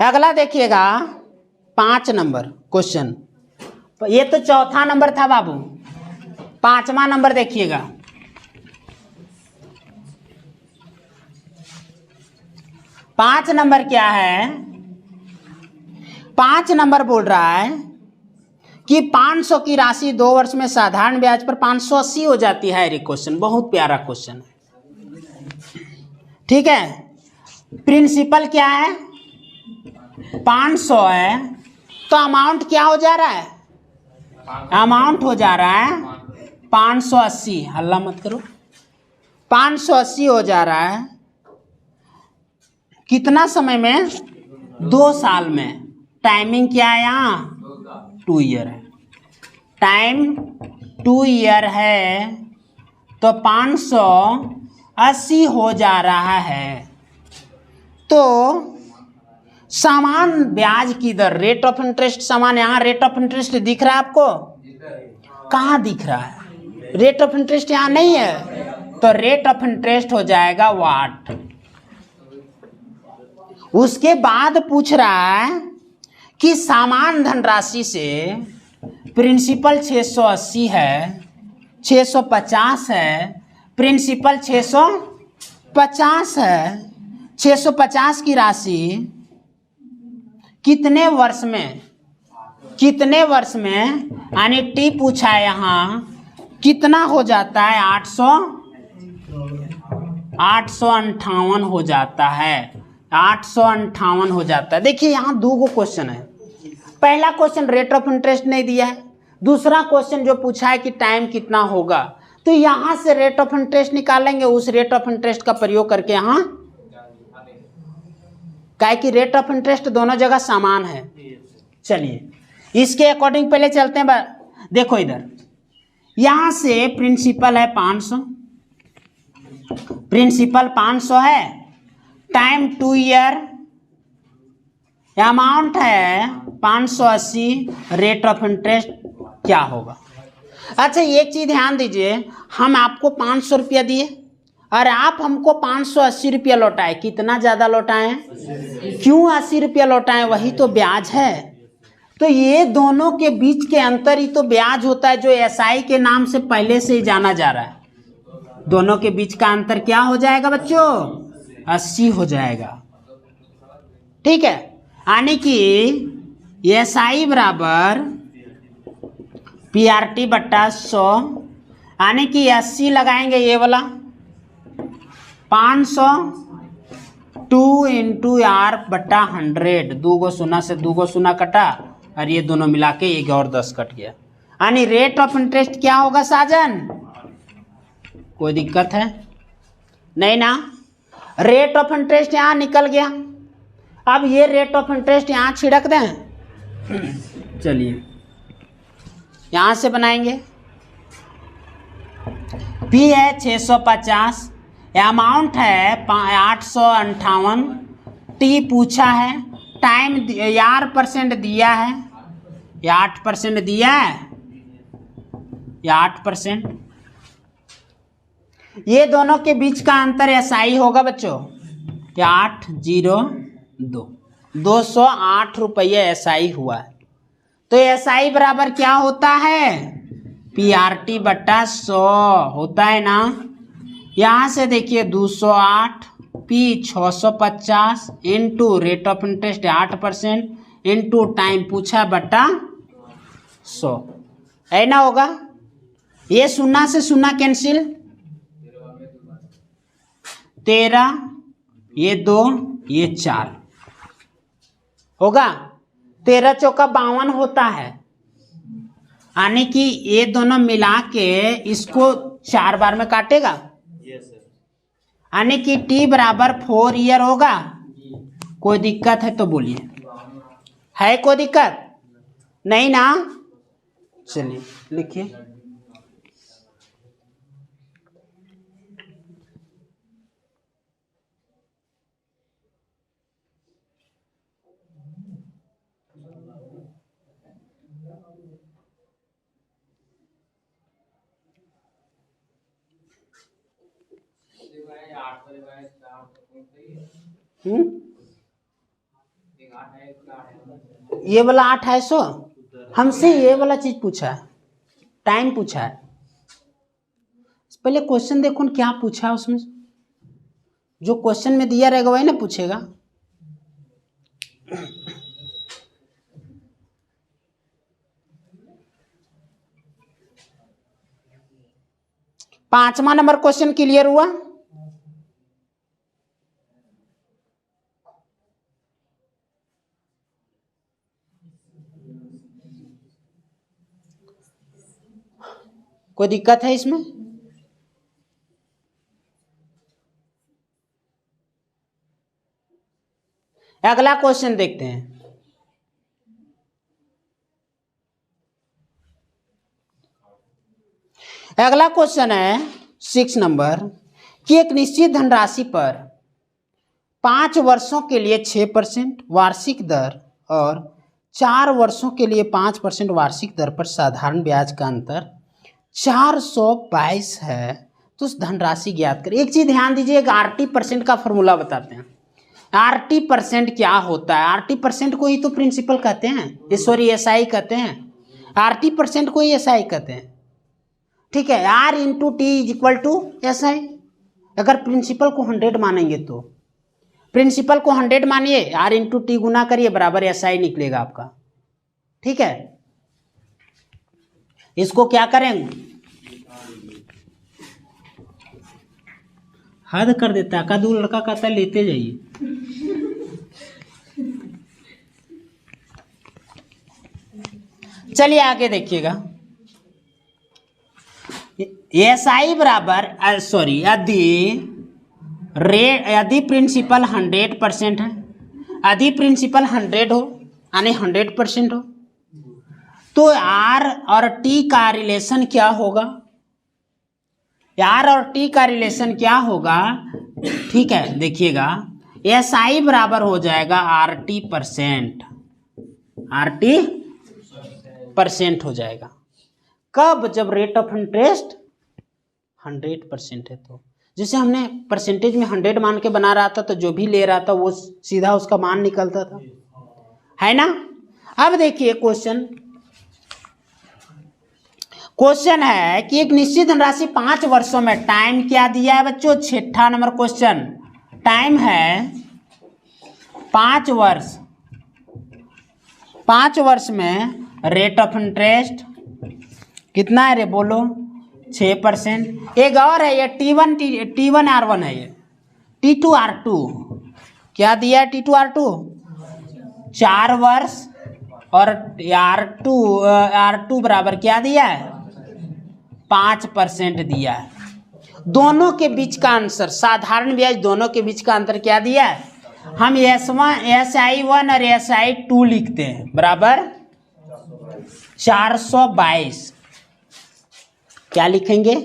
अगला देखिएगा 5 नंबर क्वेश्चन। ये तो चौथा नंबर था बाबू, 5वां नंबर देखिएगा। 5 नंबर क्या है? 5 नंबर बोल रहा है कि 500 की राशि 2 वर्ष में साधारण ब्याज पर 580 हो जाती है। ये क्वेश्चन बहुत प्यारा क्वेश्चन है, ठीक है। प्रिंसिपल क्या है? 500 है, तो अमाउंट क्या हो जा रहा है? अमाउंट हो जा रहा है 580, हल्ला मत करो, 580 हो जा रहा है। कितना समय में? 2 साल में। टाइमिंग क्या है यहाँ? 2 ईयर है। टाइम 2 ईयर है, तो 580 हो जा रहा है। तो समान ब्याज की दर, रेट ऑफ इंटरेस्ट समान, यहाँ रेट ऑफ इंटरेस्ट दिख रहा है आपको? कहाँ दिख रहा है? रेट ऑफ इंटरेस्ट यहाँ नहीं है, तो रेट ऑफ इंटरेस्ट हो जाएगा वाट। उसके बाद पूछ रहा है कि समान धनराशि से प्रिंसिपल 680 है, 650 है, प्रिंसिपल 650 है, 650 की राशि कितने वर्ष में? कितने वर्ष में, यानी टी पूछा है यहाँ, कितना हो जाता है 858 हो जाता है, 858 हो जाता है। देखिए यहाँ दो गो क्वेश्चन है। पहला क्वेश्चन रेट ऑफ इंटरेस्ट नहीं दिया है, दूसरा क्वेश्चन जो पूछा है कि टाइम कितना होगा, तो यहाँ से रेट ऑफ इंटरेस्ट निकालेंगे, उस रेट ऑफ इंटरेस्ट का प्रयोग करके यहाँ, क्या कि रेट ऑफ इंटरेस्ट दोनों जगह समान है। चलिए इसके अकॉर्डिंग पहले चलते हैं। देखो इधर यहां से प्रिंसिपल है 500, प्रिंसिपल 500 है, टाइम 2 ईयर, अमाउंट है 580, रेट ऑफ इंटरेस्ट क्या होगा। अच्छा एक चीज ध्यान दीजिए, हम आपको 500 रुपया दिए और आप हमको 580 रुपया लौटाए, कितना ज्यादा लौटाए, क्यों 80 रुपया लौटाए, वही तो ब्याज है। तो ये दोनों के बीच के अंतर ही तो ब्याज होता है, जो एसआई के नाम से पहले से ही जाना जा रहा है। दोनों के बीच का अंतर क्या हो जाएगा बच्चों, 80 हो जाएगा। ठीक है, यानी कि एसआई बराबर पीआरटी बट्टा 100, यानी कि 80 लगाएंगे ये वाला, 500 2 इंटू आर बट्टा 100, 2 गो शून्य से 2 गो शून्य कटा और ये दोनों मिला के 1 और 10 कट गया। यानी रेट ऑफ इंटरेस्ट क्या होगा साजन, कोई दिक्कत है नहीं ना। रेट ऑफ इंटरेस्ट यहाँ निकल गया, अब ये रेट ऑफ इंटरेस्ट यहाँ छिड़क दें। चलिए यहाँ से बनाएंगे, पी है 650, अमाउंट है 858, टी पूछा है, टाइम यार परसेंट दिया है, या 8% दिया है, या 8%। ये दोनों के बीच का अंतर एसआई होगा बच्चों, 802, 208 रुपये एसआई हुआ है। तो एसआई बराबर क्या होता है, पीआरटी बट्टा 100 होता है ना। यहाँ से देखिए 208, P 650 into rate of interest 8% into time पूछा बट्टा 100, है ना होगा। ये शून्य से शून्य कैंसिल, 13, ये 2, ये 4 होगा, 13 चौका 52 होता है। यानी कि ये दोनों मिला के इसको 4 बार में काटेगा, यानी कि टी बराबर 4 ईयर होगा। कोई दिक्कत है तो बोलिए, है कोई दिक्कत नहीं ना। चलिए लिखिए, ये वाला 2800 हमसे ये वाला चीज पूछा है, टाइम पूछा है। पहले क्वेश्चन देखो क्या पूछा है, उसमें जो क्वेश्चन में दिया रहेगा वही ना पूछेगा। पांचवा नंबर क्वेश्चन क्लियर हुआ। कोई दिक्कत है इसमें, अगला क्वेश्चन देखते हैं। अगला क्वेश्चन है 6 नंबर कि एक निश्चित धनराशि पर 5 वर्षों के लिए 6% वार्षिक दर और 4 वर्षों के लिए 5% वार्षिक दर पर साधारण ब्याज का अंतर 422 है, तो उस धनराशि ज्ञात करें। एक चीज ध्यान दीजिए, एक RT% का फॉर्मूला बताते हैं। RT% क्या होता है, RT% को ही तो प्रिंसिपल कहते हैं, सॉरी एसआई कहते हैं, RT% को ही एसआई कहते हैं। ठीक है, R into T is equal to SI. अगर प्रिंसिपल को 100 मानेंगे तो प्रिंसिपल को 100 मानिए, R इंटू टी गुना करिए बराबर एसआई निकलेगा आपका। ठीक है, इसको क्या करेंगे, हद कर देता है। कदू लड़का कहता है लेते जाइए। चलिए आगे देखिएगा, SI बराबर सॉरी यदि प्रिंसिपल 100% है, यदि प्रिंसिपल 100 हो यानी 100% हो, तो R और T का रिलेशन क्या होगा, R और T का रिलेशन क्या होगा, ठीक है देखिएगा, SI बराबर हो जाएगा RT%, RT% हो जाएगा। कब, जब रेट ऑफ इंटरेस्ट 100% है। तो जैसे हमने परसेंटेज में 100 मान के बना रहा था, तो जो भी ले रहा था वो सीधा उसका मान निकलता था, है ना। अब देखिए क्वेश्चन है कि एक निश्चित धनराशि 5 वर्षों में, टाइम क्या दिया है बच्चों, 6ठा नंबर क्वेश्चन, टाइम है 5 वर्ष, 5 वर्ष में रेट ऑफ इंटरेस्ट कितना है रे बोलो, 6%। एक और है ये T1R1 है, ये T2R2 क्या दिया है, T2R2 4 वर्ष, और R2 बराबर क्या दिया है, 5% दिया है। दोनों के बीच का आंसर, साधारण ब्याज दोनों के बीच का अंतर क्या दिया है, हम SI1 और SI2 लिखते हैं, बराबर 422 क्या लिखेंगे।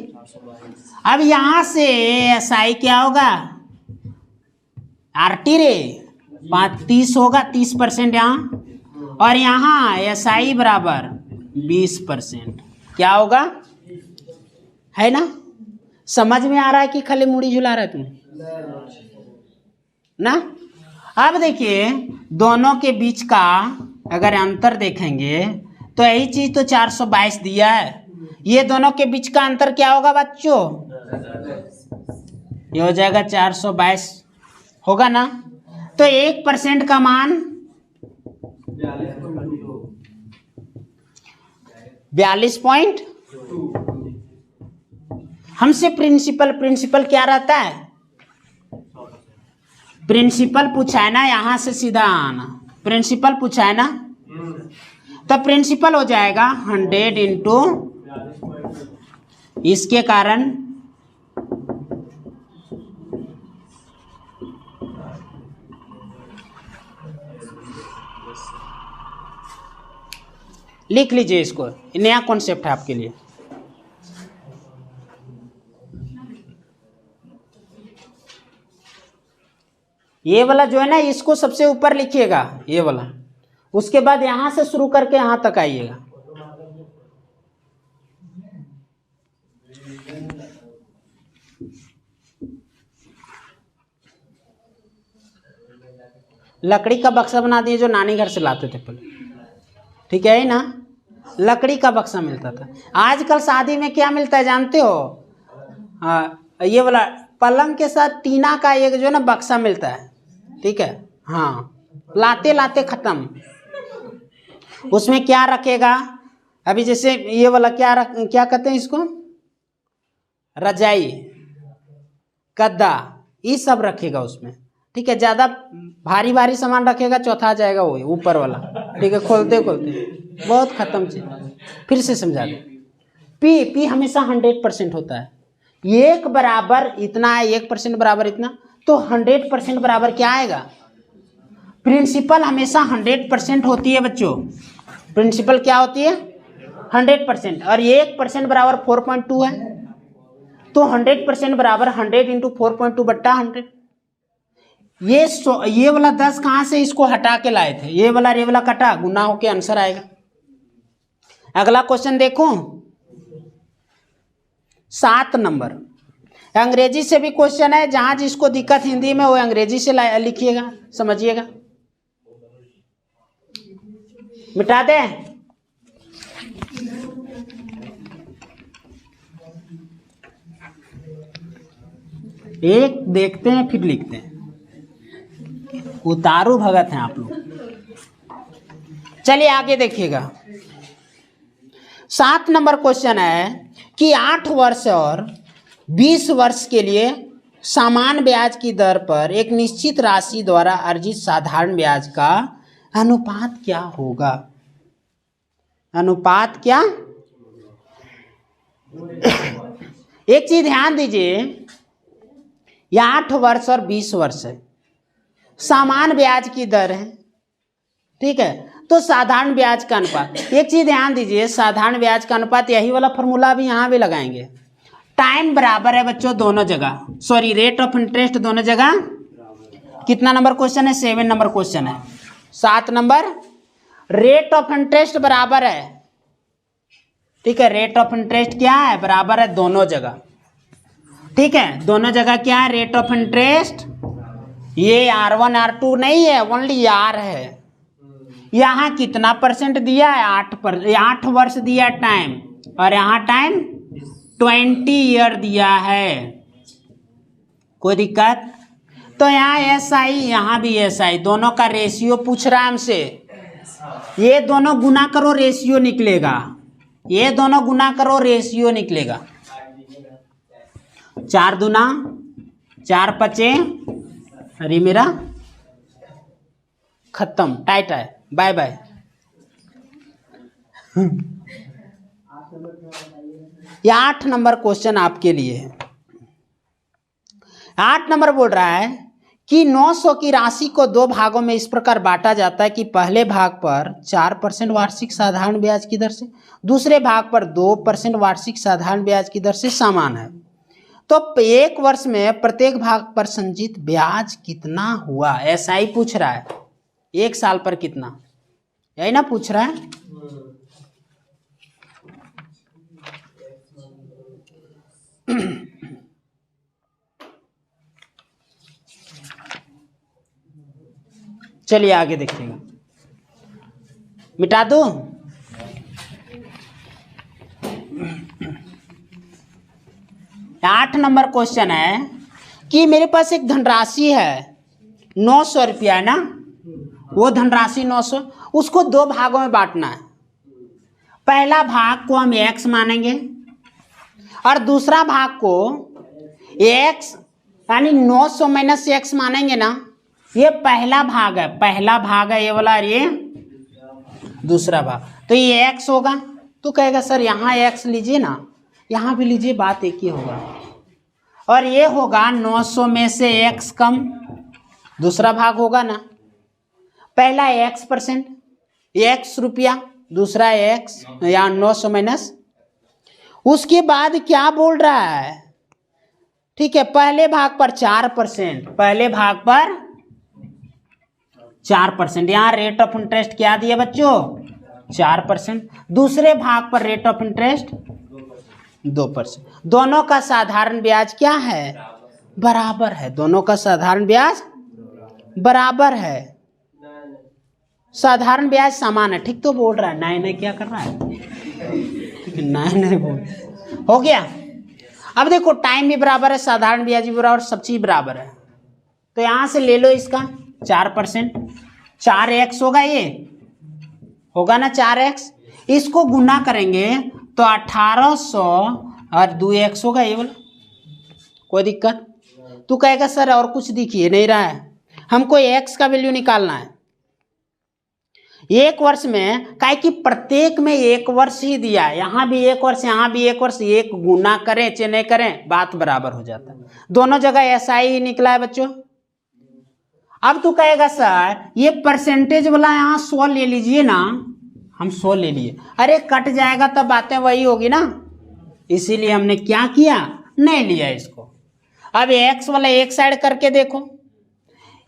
अब यहां से SI क्या होगा, RT रे 30 होगा, 30% यहाँ, और यहाँ SI बराबर 20% क्या होगा, है ना। समझ में आ रहा है कि खाली मुड़ी झुला रहा है तुम ना। अब देखिए दोनों के बीच का अगर अंतर देखेंगे तो यही चीज तो 422 दिया है, ये दोनों के बीच का अंतर क्या होगा बच्चों, ये हो जाएगा 422 होगा ना। तो 1% का मान 42.2। हमसे प्रिंसिपल क्या रहता है, प्रिंसिपल पूछा है ना, यहां से सीधा आना, प्रिंसिपल पूछा है ना, तो प्रिंसिपल हो जाएगा 100 इंटू, इसके कारण लिख लीजिए इसको, नया कॉन्सेप्ट है आपके लिए। ये वाला जो है ना, इसको सबसे ऊपर लिखिएगा, ये वाला, उसके बाद यहां से शुरू करके यहां तक आइएगा। लकड़ी का बक्सा बना दिए जो नानी घर से लाते थे पहले, ठीक है ना, लकड़ी का बक्सा मिलता था। आजकल शादी में क्या मिलता है जानते हो, ये वाला पलंग के साथ टीना का एक जो है ना बक्सा मिलता है, ठीक है, हाँ, लाते लाते खत्म। उसमें क्या रखेगा, अभी जैसे ये वाला क्या कहते हैं इसको, रजाई, गद्दा, ये सब रखेगा उसमें, ठीक है। ज्यादा भारी भारी सामान रखेगा चौथा जाएगा वो ऊपर वाला, ठीक है, खोलते खोलते बहुत खत्म चीज। फिर से समझा दे, पी हमेशा 100% होता है, 1 बराबर इतना है, 1% बराबर इतना, तो 100% बराबर क्या आएगा, प्रिंसिपल हमेशा 100% होती है बच्चों, प्रिंसिपल क्या होती है 100%, और 1% बराबर 4.2 है, तो 100% बराबर 100 इंटू 4.2 बट्टा 100। ये वाला 10 कहाँ से इसको हटा के लाए थे, ये वाला कटा, गुना होके आंसर आएगा। अगला क्वेश्चन देखो 7 नंबर, अंग्रेजी से भी क्वेश्चन है, जहां जिसको दिक्कत हिंदी में वो अंग्रेजी से लिखिएगा, समझिएगा। मिटा दे, एक देखते हैं फिर लिखते हैं, उतारू भगत हैं आप लोग। चलिए आगे देखिएगा। 7 नंबर क्वेश्चन है कि 8 वर्ष और 20 वर्ष के लिए समान ब्याज की दर पर एक निश्चित राशि द्वारा अर्जित साधारण ब्याज का अनुपात क्या होगा? अनुपात क्या? एक चीज ध्यान दीजिए, यह 8 वर्ष और 20 वर्ष है, समान ब्याज की दर है, ठीक है। तो साधारण ब्याज का अनुपात, एक चीज ध्यान दीजिए, साधारण ब्याज का अनुपात, यही वाला फॉर्मूला भी यहां भी लगाएंगे। टाइम बराबर है बच्चों दोनों जगह, सॉरी रेट ऑफ इंटरेस्ट दोनों जगह। कितना नंबर क्वेश्चन है? 7 नंबर क्वेश्चन है। 7 नंबर, रेट ऑफ इंटरेस्ट बराबर है, ठीक है। रेट ऑफ इंटरेस्ट क्या है? बराबर है दोनों जगह, ठीक है। दोनों जगह क्या है? रेट ऑफ इंटरेस्ट, ये R1 R2 नहीं है, ओनली R है। यहाँ कितना परसेंट दिया है? 8 वर्ष दिया टाइम, और यहाँ टाइम 20 ईयर दिया है। कोई दिक्कत? तो यहाँ SI, यहाँ भी SI, दोनों का रेशियो पूछ रहा है हमसे। ये दोनों गुना करो, रेशियो निकलेगा। ये दोनों गुना करो, रेशियो निकलेगा। 4 दूना 4 पचे, अरे मेरा खत्म, टाइट है, बाय बाय। ये 8 नंबर क्वेश्चन आपके लिए है। 8 नंबर बोल रहा है कि 900 की राशि को 2 भागों में इस प्रकार बांटा जाता है कि पहले भाग पर 4% वार्षिक साधारण ब्याज की दर से, दूसरे भाग पर 2% वार्षिक साधारण ब्याज की दर से समान है। तो 1 वर्ष में प्रत्येक भाग पर संचित ब्याज कितना हुआ? SI पूछ रहा है। 1 साल पर कितना, यही ना पूछ रहा है। चलिए आगे देखिएगा, मिटा दो। आठ नंबर क्वेश्चन है कि मेरे पास एक धनराशि है 900 रुपया ना, वो धनराशि 900, उसको 2 भागों में बांटना है। पहला भाग को हम x मानेंगे और दूसरा भाग को x यानी 900 माइनस x मानेंगे ना। ये पहला भाग है, पहला भाग है ये वाला, और ये दूसरा भाग। तो ये x होगा, तो कहेगा सर यहाँ x लीजिए ना, यहाँ भी लीजिए, बात एक ही होगा। और ये होगा 900 में से x कम, दूसरा भाग होगा ना। पहला x%, x रुपया, दूसरा x या 900 माइनस। उसके बाद क्या बोल रहा है? ठीक है, पहले भाग पर 4%, पहले भाग पर 4%। यहाँ रेट ऑफ इंटरेस्ट क्या दिया बच्चों? 4%। दूसरे भाग पर रेट ऑफ इंटरेस्ट 2%। दोनों का साधारण ब्याज क्या है? बराबर है। दोनों का साधारण ब्याज बराबर है। साधारण ब्याज समान है, ठीक तो बोल रहा है। नहीं क्या कर रहा है? नहीं बोल, हो गया। अब देखो टाइम भी बराबर है, साधारण ब्याज भी बराबर, सब चीज बराबर है। तो यहां से ले लो इसका 4%, 4x होगा, ये होगा ना 4x। इसको गुना करेंगे तो 1800 और 2x होगा ये वाला। कोई दिक्कत? तू कहेगा सर और कुछ दिखिए नहीं रहा है, हमको x का वैल्यू निकालना है। 1 वर्ष में काहे कि प्रत्येक में 1 वर्ष ही दिया है, यहाँ भी 1 वर्ष, यहाँ भी 1 वर्ष। एक गुना करें चाहे नहीं करें, बात बराबर हो जाता है। दोनों जगह SI ही निकला है बच्चों। अब तू कहेगा सर ये परसेंटेज वाला यहाँ 100 ले लीजिए ना, हम 100 ले लिए। अरे कट जाएगा तब बातें वही होगी ना, इसीलिए हमने क्या किया, नहीं लिया इसको। अब x वाला एक साइड करके देखो,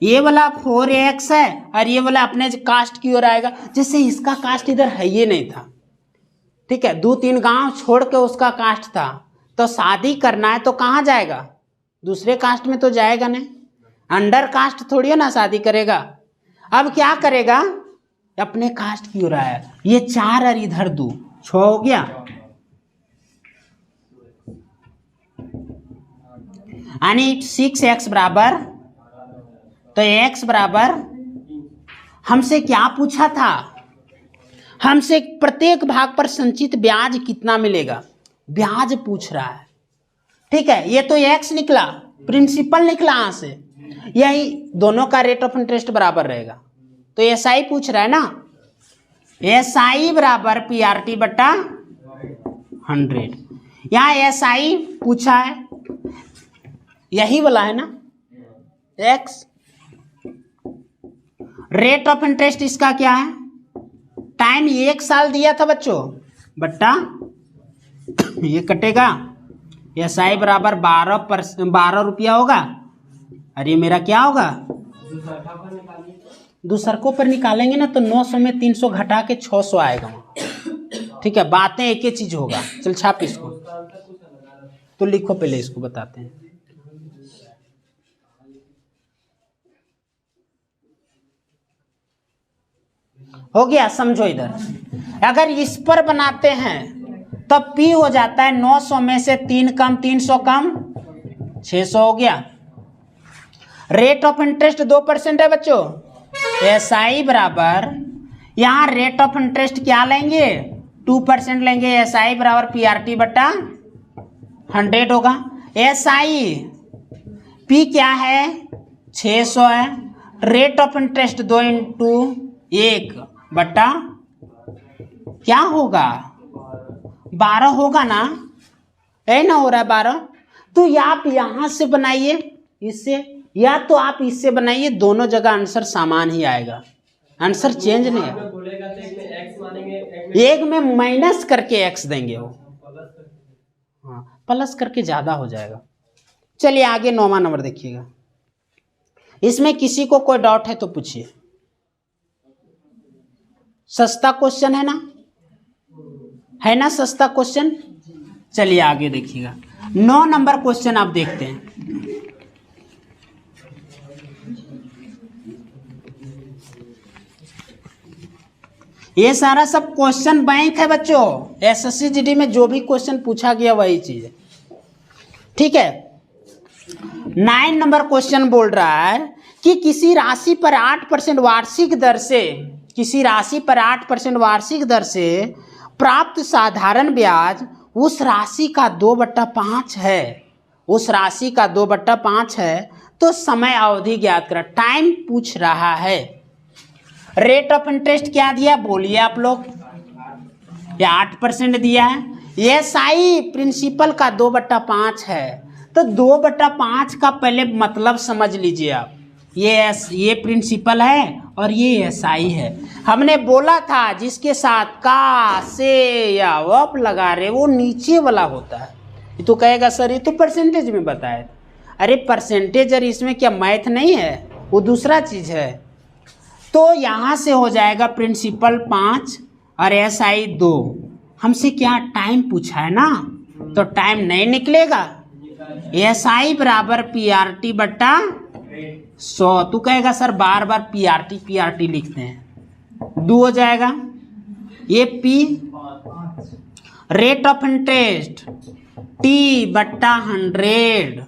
ये वाला 4x है और ये वाला अपने कास्ट की ओर आएगा। जैसे इसका कास्ट इधर है ये नहीं था, ठीक है, 2-3 गांव छोड़ के उसका कास्ट था। तो शादी करना है तो कहाँ जाएगा? दूसरे कास्ट में तो जाएगा नहीं, अंडर कास्ट थोड़ी है ना शादी करेगा। अब क्या करेगा? अपने कास्ट की ओर आया। ये 4 और इधर 2, 6 हो गया। यानी 6x बराबर, तो x बराबर हमसे क्या पूछा था? हमसे प्रत्येक भाग पर संचित ब्याज कितना मिलेगा, ब्याज पूछ रहा है। ठीक है, ये तो एक्स निकला, प्रिंसिपल निकला यहाँ से, यही दोनों का रेट ऑफ इंटरेस्ट बराबर रहेगा। तो एसआई पूछ रहा है ना, एसआई बराबर पीआरटी बटा 100। यहाँ एसआई पूछा है, यही वाला है ना एक्स। रेट ऑफ इंटरेस्ट इसका क्या है, टाइम 1 साल दिया था बच्चों, बट्टा ये कटेगा, एसआई बराबर 12 रुपया होगा, और ये मेरा क्या होगा, दूसरकों पर निकालेंगे ना तो 900 में 300 घटा के 600 आएगा। ठीक है, बातें एक ही चीज होगा। चल छाप इसको, तो लिखो पहले, इसको बताते हैं। हो गया, समझो इधर। अगर इस पर बनाते हैं तब P हो जाता है 900 में से 3 कम 300 कम 600 हो गया। रेट ऑफ इंटरेस्ट 2% है बच्चों। एसआई बराबर, यहाँ रेट ऑफ इंटरेस्ट क्या लेंगे, 2% लेंगे। एसआई बराबर पीआरटी बटा 100 होगा। एसआई पी क्या है, 600 है। रेट ऑफ इंटरेस्ट 2 इंटू 1 बटा क्या होगा, 12 होगा ना, है ना, हो रहा है 12। तो या आप यहां से बनाइए इससे, या तो आप इससे बनाइए, दोनों जगह आंसर समान ही आएगा, आंसर चेंज नहीं है। एक में माइनस करके एक्स देंगे वो, हाँ प्लस करके ज्यादा हो जाएगा। चलिए आगे 9वां नंबर देखिएगा। इसमें किसी को कोई डाउट है तो पूछिए। सस्ता क्वेश्चन है ना, है ना सस्ता क्वेश्चन। चलिए आगे देखिएगा, 9 नंबर क्वेश्चन आप देखते हैं। ये सारा सब क्वेश्चन बैंक है बच्चों, एसएससी जीडी में जो भी क्वेश्चन पूछा गया वही चीज है। ठीक है, 9 नंबर क्वेश्चन बोल रहा है कि किसी राशि पर 8% वार्षिक दर से, किसी राशि पर 8% वार्षिक दर से प्राप्त साधारण ब्याज उस राशि का 2/5 है, उस राशि का 2/5 है, तो समय अवधि ज्ञात करें। टाइम पूछ रहा है। रेट ऑफ इंटरेस्ट क्या दिया बोलिए आप लोग, ये 8% दिया है। एसआई प्रिंसिपल का 2/5 है, तो 2/5 का पहले मतलब समझ लीजिए आप। ये प्रिंसिपल है और ये एसआई है। हमने बोला था जिसके साथ का, से या वप लगा रहे वो नीचे वाला होता है। ये तो कहेगा सर ये तो परसेंटेज में बताया। अरे परसेंटेज और इसमें क्या मैथ नहीं है, वो दूसरा चीज है। तो यहाँ से हो जाएगा प्रिंसिपल 5 और एसआई 2। हमसे क्या टाइम पूछा है ना, तो टाइम नहीं निकलेगा। एसआई बराबर पीआरटी बटा 100। तू कहेगा सर बार बार पीआरटी लिखते हैं, 2 हो जाएगा। ये P, rate of interest T बट्टा 100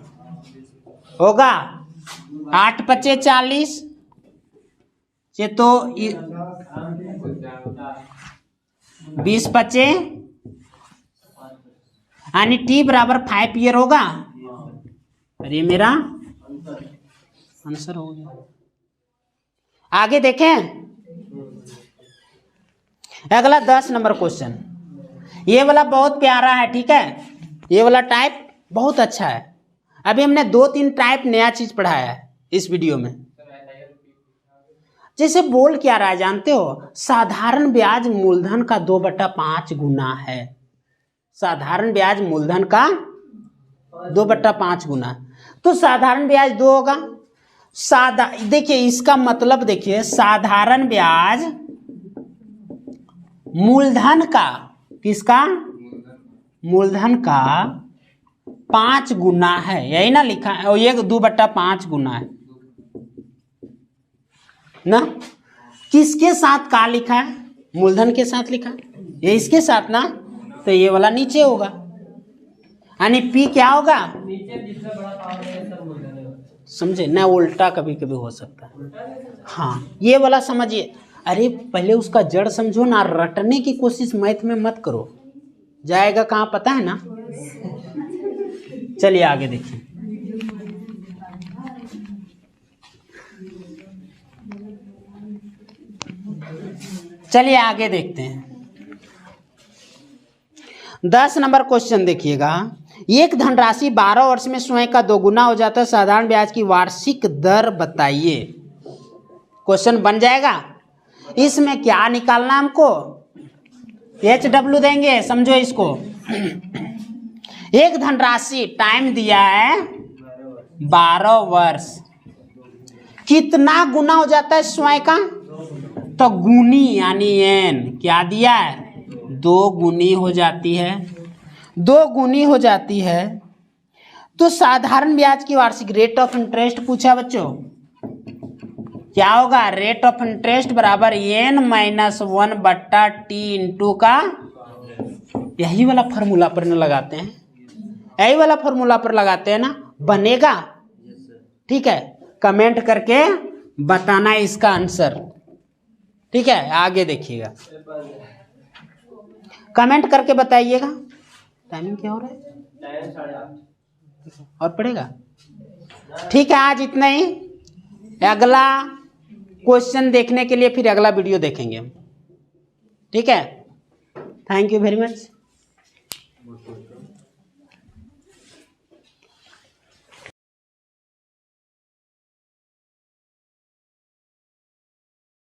होगा। 8 × 40, ये तो 20 × यानी टी बराबर 5 ईयर होगा। अरे मेरा आंसर हो गया। आगे देखें, अगला 10 नंबर क्वेश्चन। ये वाला बहुत प्यारा है, ठीक है, ये वाला टाइप बहुत अच्छा है। अभी हमने 2-3 टाइप नया चीज पढ़ाया है इस वीडियो में। जैसे बोल क्या रहा है जानते हो, साधारण ब्याज मूलधन का 2/5 गुना है। साधारण ब्याज मूलधन का 2/5 गुना, तो साधारण ब्याज 2 होगा। देखिए इसका मतलब देखिए, साधारण ब्याज मूलधन का, किसका, मूलधन का 5 गुना है, यही ना लिखा है। और ये 2/5 गुना है ना। किसके साथ का लिखा है, मूलधन के साथ लिखा है, ये इसके साथ ना, तो ये वाला नीचे होगा, यानी पी क्या होगा, समझे ना, उल्टा कभी कभी हो सकता है। हाँ ये वाला समझिए, अरे पहले उसका जड़ समझो ना, रटने की कोशिश मैथ में मत करो, जाएगा कहाँ पता है ना। चलिए आगे देखिए। चलिए आगे देखते हैं। 10 नंबर क्वेश्चन देखिएगा। एक धनराशि 12 वर्ष में स्वयं का 2 गुना हो जाता है, साधारण ब्याज की वार्षिक दर बताइए। क्वेश्चन बन जाएगा। इसमें क्या निकालना हमको, HW देंगे, समझो इसको। एक धनराशि, टाइम दिया है 12 वर्ष, कितना गुना हो जाता है स्वयं का, तो गुनी यानी n क्या दिया है, 2 गुनी हो जाती है, 2 गुनी हो जाती है। तो साधारण ब्याज की वार्षिक रेट ऑफ इंटरेस्ट पूछा बच्चों, क्या होगा, रेट ऑफ इंटरेस्ट बराबर n-1/t इंटू का, यही वाला फॉर्मूला पर न लगाते हैं, यही वाला फॉर्मूला पर लगाते हैं ना, बनेगा। ठीक है, कमेंट करके बताना इसका आंसर। ठीक है, आगे देखिएगा, कमेंट करके बताइएगा। टाइमिंग क्या हो रहा है, और पड़ेगा। ठीक है, आज इतना ही। अगला क्वेश्चन देखने के लिए फिर अगला वीडियो देखेंगे हम। ठीक है, थैंक यू वेरी मच।